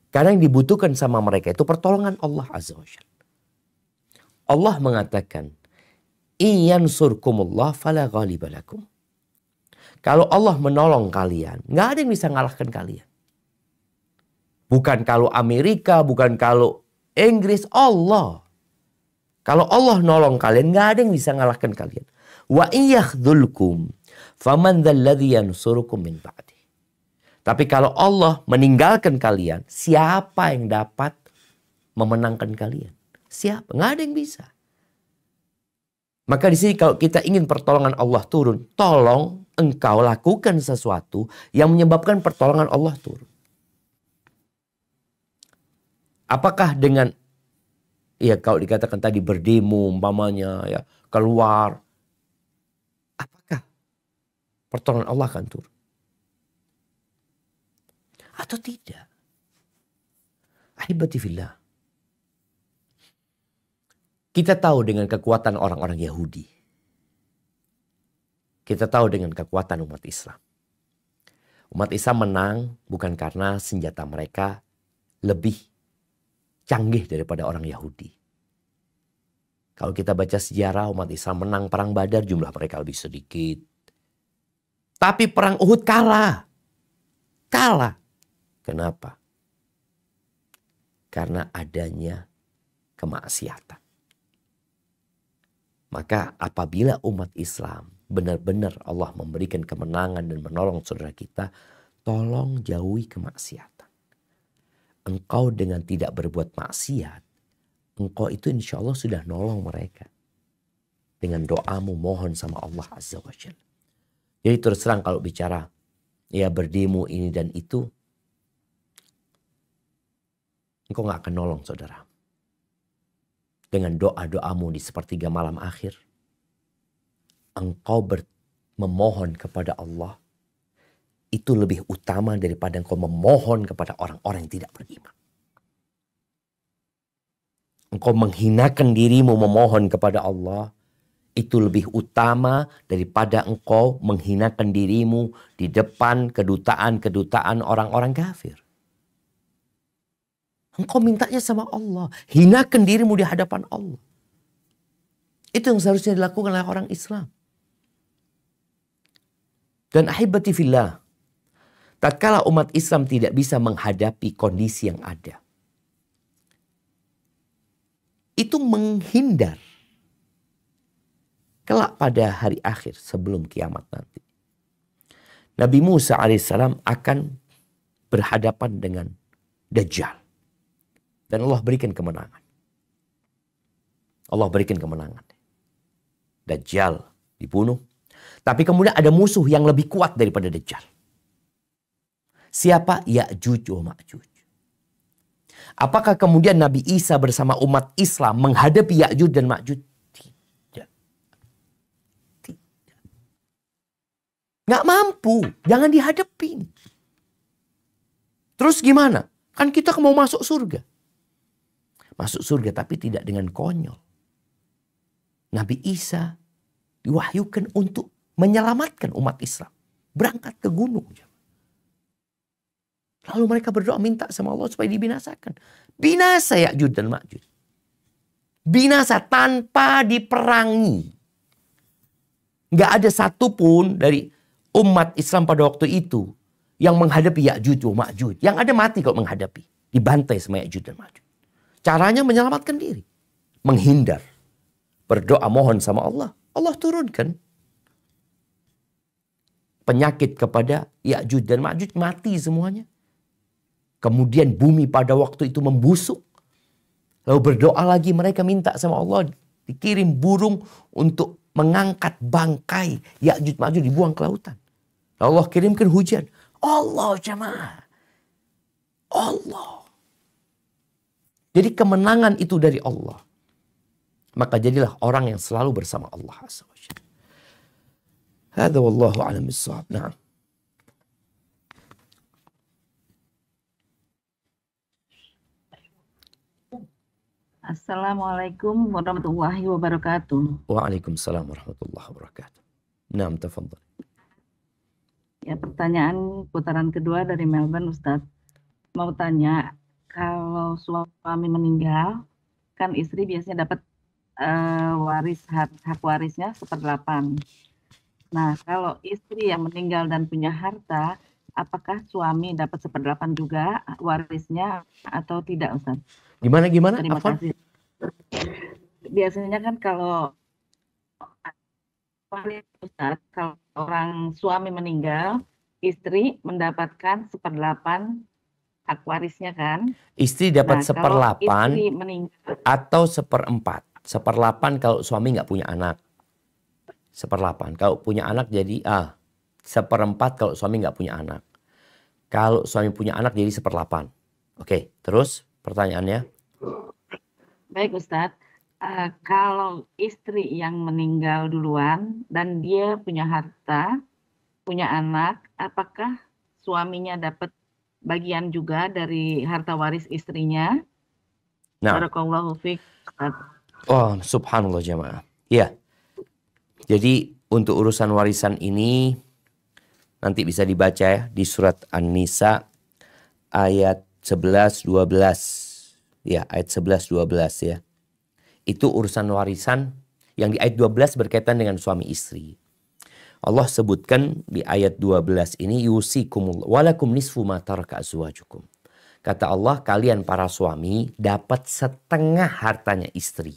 Karena yang dibutuhkan sama mereka itu pertolongan Allah Azza wa Jalla. Allah mengatakan, "Iyansurkumullah fala ghaliba lakum." Kalau Allah menolong kalian, nggak ada yang bisa ngalahkan kalian. Bukan kalau Amerika, bukan kalau Inggris, Allah. Kalau Allah nolong kalian, nggak ada yang bisa ngalahkan kalian. Wa iyakhdhulkum faman dzalladzi yansurukum min ba'di. Tapi kalau Allah meninggalkan kalian, siapa yang dapat memenangkan kalian? Siapa? Nggak ada yang bisa. Maka di sini kalau kita ingin pertolongan Allah turun, tolong engkau lakukan sesuatu yang menyebabkan pertolongan Allah turun. Apakah dengan, ya kalau dikatakan tadi berdemo umpamanya, ya keluar, apakah pertolongan Allah akan turun? Atau tidak? Ahibati fillah. Kita tahu dengan kekuatan orang-orang Yahudi. Kita tahu dengan kekuatan umat Islam. Umat Islam menang bukan karena senjata mereka lebih canggih daripada orang Yahudi. Kalau kita baca sejarah, umat Islam menang perang Badar, jumlah mereka lebih sedikit. Tapi perang Uhud kalah. Kalah. Kenapa? Karena adanya kemaksiatan. Maka apabila umat Islam benar-benar Allah memberikan kemenangan dan menolong saudara kita, tolong jauhi kemaksiatan. Engkau dengan tidak berbuat maksiat, engkau itu insya Allah sudah nolong mereka. Dengan doamu mohon sama Allah Azza wa Jalla. Jadi terus terang kalau bicara ya berdemo ini dan itu, engkau gak akan nolong saudara. Dengan doa-doamu di sepertiga malam akhir, engkau memohon kepada Allah, itu lebih utama daripada engkau memohon kepada orang-orang yang tidak beriman. Engkau menghinakan dirimu memohon kepada Allah, itu lebih utama daripada engkau menghinakan dirimu di depan kedutaan-kedutaan orang-orang kafir. Engkau mintanya sama Allah. Hinakan dirimu di hadapan Allah. Itu yang seharusnya dilakukan oleh orang Islam. Dan ahibati fillah, tatkala umat Islam tidak bisa menghadapi kondisi yang ada, itu menghindar kelak pada hari akhir sebelum kiamat nanti. Nabi Musa alaihissalam akan berhadapan dengan Dajjal. Dan Allah berikan kemenangan. Allah berikan kemenangan. Dajjal dibunuh. Tapi kemudian ada musuh yang lebih kuat daripada Dajjal. Siapa? Ya'juj wa Ma'juj. Apakah kemudian Nabi Isa bersama umat Islam menghadapi Ya'juj dan Ma'juj? Tidak. Tidak. Nggak mampu. Jangan dihadapin. Terus gimana? Kan kita mau masuk surga. Masuk surga tapi tidak dengan konyol. Nabi Isa diwahyukan untuk menyelamatkan umat Islam. Berangkat ke gunung. Lalu mereka berdoa minta sama Allah supaya dibinasakan. Binasa Ya'juj dan Ma'juj. Binasa tanpa diperangi. Nggak ada satupun dari umat Islam pada waktu itu yang menghadapi Ya'juj dan Ma'juj. Yang ada mati kalau menghadapi. Dibantai sama Ya'juj dan Ma'juj. Caranya menyelamatkan diri. Menghindar. Berdoa mohon sama Allah. Allah turunkan penyakit kepada Ya'juj dan Ma'juj, mati semuanya. Kemudian bumi pada waktu itu membusuk. Lalu berdoa lagi, mereka minta sama Allah dikirim burung untuk mengangkat bangkai Ya'juj Ma'juj, dibuang ke lautan. Lalu Allah kirimkan hujan. Allah jemaah. Allah. Jadi kemenangan itu dari Allah. Maka jadilah orang yang selalu bersama Allah Azza wa Jalla. Hadza wallahu a'lam bissawab. Na'am. Assalamualaikum warahmatullahi wabarakatuh. Waalaikumsalam warahmatullahi wabarakatuh. Naam, tafadhal. Ya, pertanyaan putaran kedua dari Melbourne, Ustadz. Mau tanya, kalau suami meninggal, kan istri biasanya dapat hak warisnya 1/8. Nah, kalau istri yang meninggal dan punya harta, apakah suami dapat 1/8 juga warisnya atau tidak, Ustaz? Gimana? Terima kasih. Biasanya kan kalau Ustaz, kalau orang suami meninggal, istri mendapatkan 1/8 hak warisnya kan? Istri dapat 1/8 istri meninggal atau 1/4. 1/8 kalau suami nggak punya anak. 1/8. Kalau punya anak jadi 1/4 kalau suami nggak punya anak. Kalau suami punya anak jadi 1/8. Oke, terus pertanyaannya? Baik Ustadz, kalau istri yang meninggal duluan dan dia punya harta, punya anak, apakah suaminya dapat bagian juga dari harta waris istrinya? Nah. Barakallahu fiik. Oh, subhanallah jemaah. Ya. Jadi untuk urusan warisan ini nanti bisa dibaca ya di surat An-Nisa ayat 11-12. Ya, ayat 11-12 ya. Itu urusan warisan yang di ayat 12 berkaitan dengan suami istri. Allah sebutkan di ayat 12 ini yusikumullah walakum nisfu ma taraka azwajukum. Kata Allah, kalian para suami dapat setengah hartanya istri.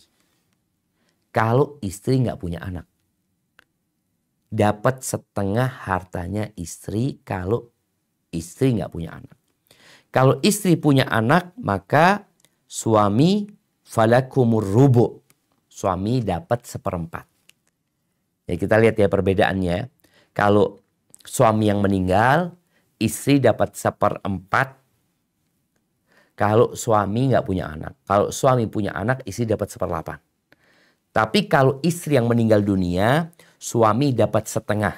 Kalau istri nggak punya anak. Dapat setengah hartanya istri kalau istri nggak punya anak. Kalau istri punya anak, maka suami falakumur rubu. Suami dapat 1/4. Ya, kita lihat ya perbedaannya. Kalau suami yang meninggal, istri dapat 1/4. Kalau suami nggak punya anak. Kalau suami punya anak, istri dapat 1/8. Tapi kalau istri yang meninggal dunia, suami dapat setengah.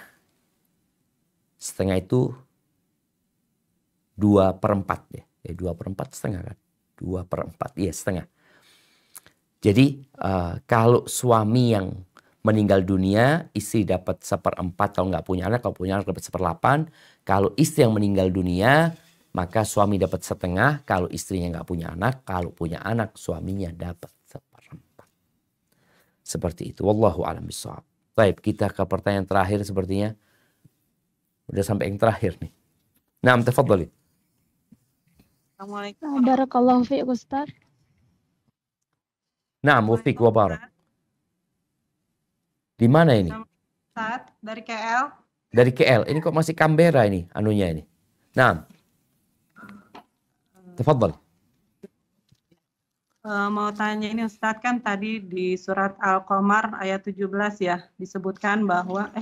Setengah itu 2/4 ya. 2/4 setengah kan. 2/4, iya setengah. Jadi kalau suami yang meninggal dunia, istri dapat 1/4 kalau nggak punya anak, kalau punya anak dapat 1/8. Kalau istri yang meninggal dunia, maka suami dapat 1/2. Kalau istrinya nggak punya anak, kalau punya anak, suaminya dapat 1/4. Seperti itu. Wallahu a'lam bishawab. Baik, kita ke pertanyaan terakhir sepertinya. Udah sampai yang terakhir nih. Naam, tafadhali. Assalamualaikum. Barakallahu fiik Ustaz. Naam, wa fiik wa barak. Di mana ini? Ustaz, dari KL. Dari KL. Ini kok masih Canberra ini anunya ini. Naam. Tafadhal. Mau tanya ini Ustaz, kan tadi di surat Al-Qamar ayat 17 ya disebutkan bahwa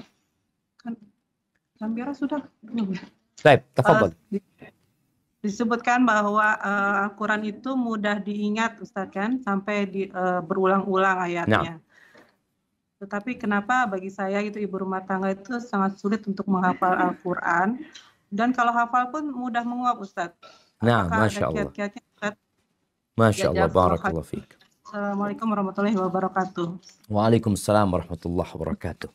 kan Canberra sudah Baik, tafadhal. disebutkan bahwa Al-Quran itu mudah diingat Ustaz kan sampai berulang-ulang ayatnya. Tetapi kenapa bagi saya gitu ibu rumah tangga itu sangat sulit untuk menghafal Al-Quran, dan kalau hafal pun mudah menguap Ustaz. Nah, Masya Allah. Masya Allah, barakallahu fiik. Assalamualaikum warahmatullahi wabarakatuh. Waalaikumsalam warahmatullahi wabarakatuh.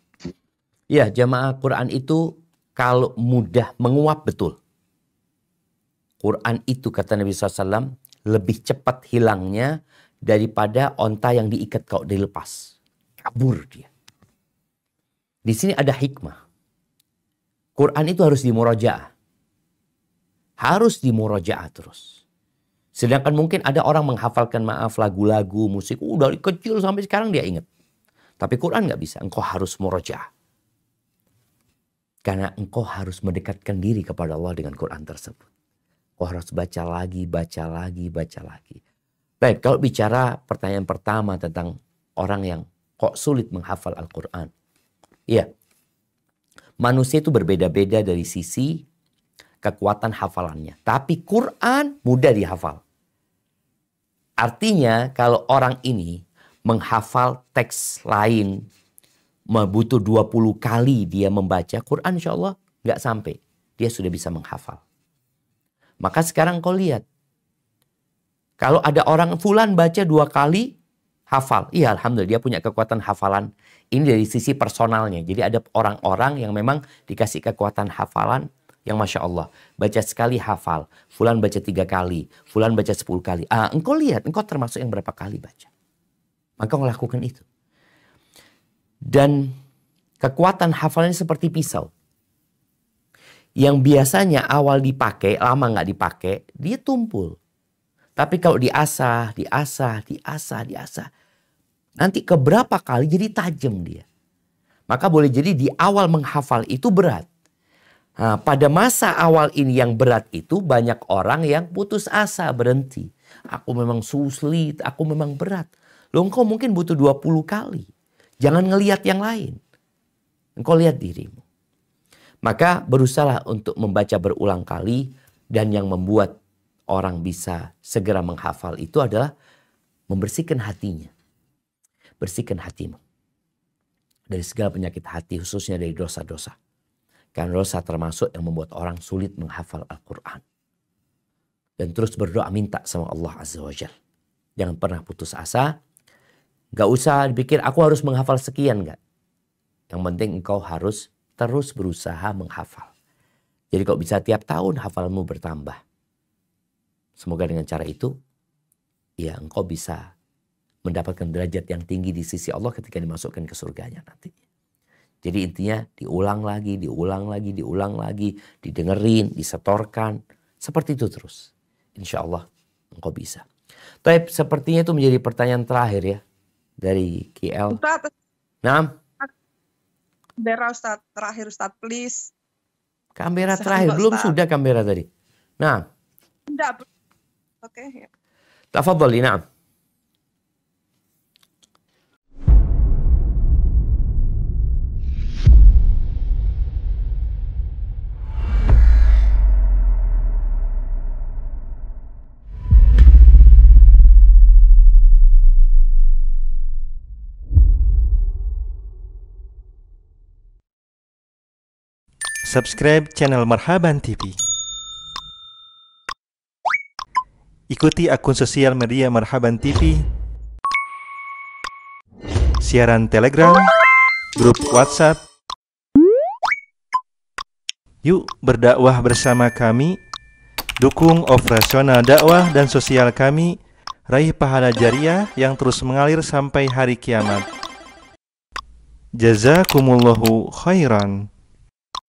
Ya, jamaah Quran itu kalau mudah menguap betul. Quran itu kata Nabi SAW lebih cepat hilangnya daripada onta yang diikat kalau dilepas. Kabur dia. Di sini ada hikmah. Quran itu harus dimurajaah. Harus dimurajaah terus. Sedangkan mungkin ada orang menghafalkan lagu-lagu, musik. Dari kecil sampai sekarang dia ingat. Tapi Quran nggak bisa. Engkau harus murajaah. Karena engkau harus mendekatkan diri kepada Allah dengan Quran tersebut. Kau harus baca lagi, baca lagi, baca lagi. Baik, kalau bicara pertanyaan pertama tentang orang yang kok sulit menghafal Al-Quran. Iya, manusia itu berbeda-beda dari sisi kekuatan hafalannya. Tapi Quran mudah dihafal. Artinya kalau orang ini menghafal teks lain, butuh 20 kali dia membaca Quran, insya Allah nggak sampai. Dia sudah bisa menghafal. Maka sekarang kau lihat. Kalau ada orang fulan baca 2 kali, hafal. Iya, alhamdulillah dia punya kekuatan hafalan. Ini dari sisi personalnya. Jadi ada orang-orang yang memang dikasih kekuatan hafalan yang Masya Allah. Baca sekali hafal. Fulan baca 3 kali. Fulan baca 10 kali. Engkau lihat, engkau termasuk yang berapa kali baca. Maka engkau lakukan itu. Dan kekuatan hafalannya seperti pisau. Yang biasanya awal dipakai, lama nggak dipakai, dia tumpul. Tapi kalau diasah, nanti keberapa kali jadi tajam dia. Maka boleh jadi di awal menghafal itu berat. Nah, pada masa awal ini yang berat itu banyak orang yang putus asa, berhenti. Aku memang sulit, aku memang berat. Loh, engkau mungkin butuh 20 kali. Jangan ngelihat yang lain. Engkau lihat dirimu. Maka berusahalah untuk membaca berulang kali, dan yang membuat orang bisa segera menghafal itu adalah membersihkan hatinya. Bersihkan hatimu dari segala penyakit hati, khususnya dari dosa-dosa. Karena dosa termasuk yang membuat orang sulit menghafal Al-Quran. Dan terus berdoa minta sama Allah Azza wa Jalla. Jangan pernah putus asa. Gak usah dipikir aku harus menghafal sekian, enggak. Yang penting engkau harus terus berusaha menghafal. Jadi kalau bisa tiap tahun hafalanmu bertambah. Semoga dengan cara itu, ya engkau bisa mendapatkan derajat yang tinggi di sisi Allah ketika dimasukkan ke surganya nanti. Jadi intinya diulang lagi, didengerin, disetorkan. Seperti itu terus. Insya Allah engkau bisa. Tapi sepertinya itu menjadi pertanyaan terakhir ya. Dari KL. Ustaz. Nah. Canberra Ustaz, terakhir Ustaz, please. Canberra terakhir, belum sudah Canberra tadi. Nah. Enggak. Oke. Ya. Tafadhali, na'am. Subscribe channel Marhaban TV. Ikuti akun sosial media Marhaban TV, siaran Telegram, grup WhatsApp. Yuk berdakwah bersama kami, dukung operasional dakwah dan sosial kami, raih pahala jariah yang terus mengalir sampai hari kiamat. Jazakumullahu khairan.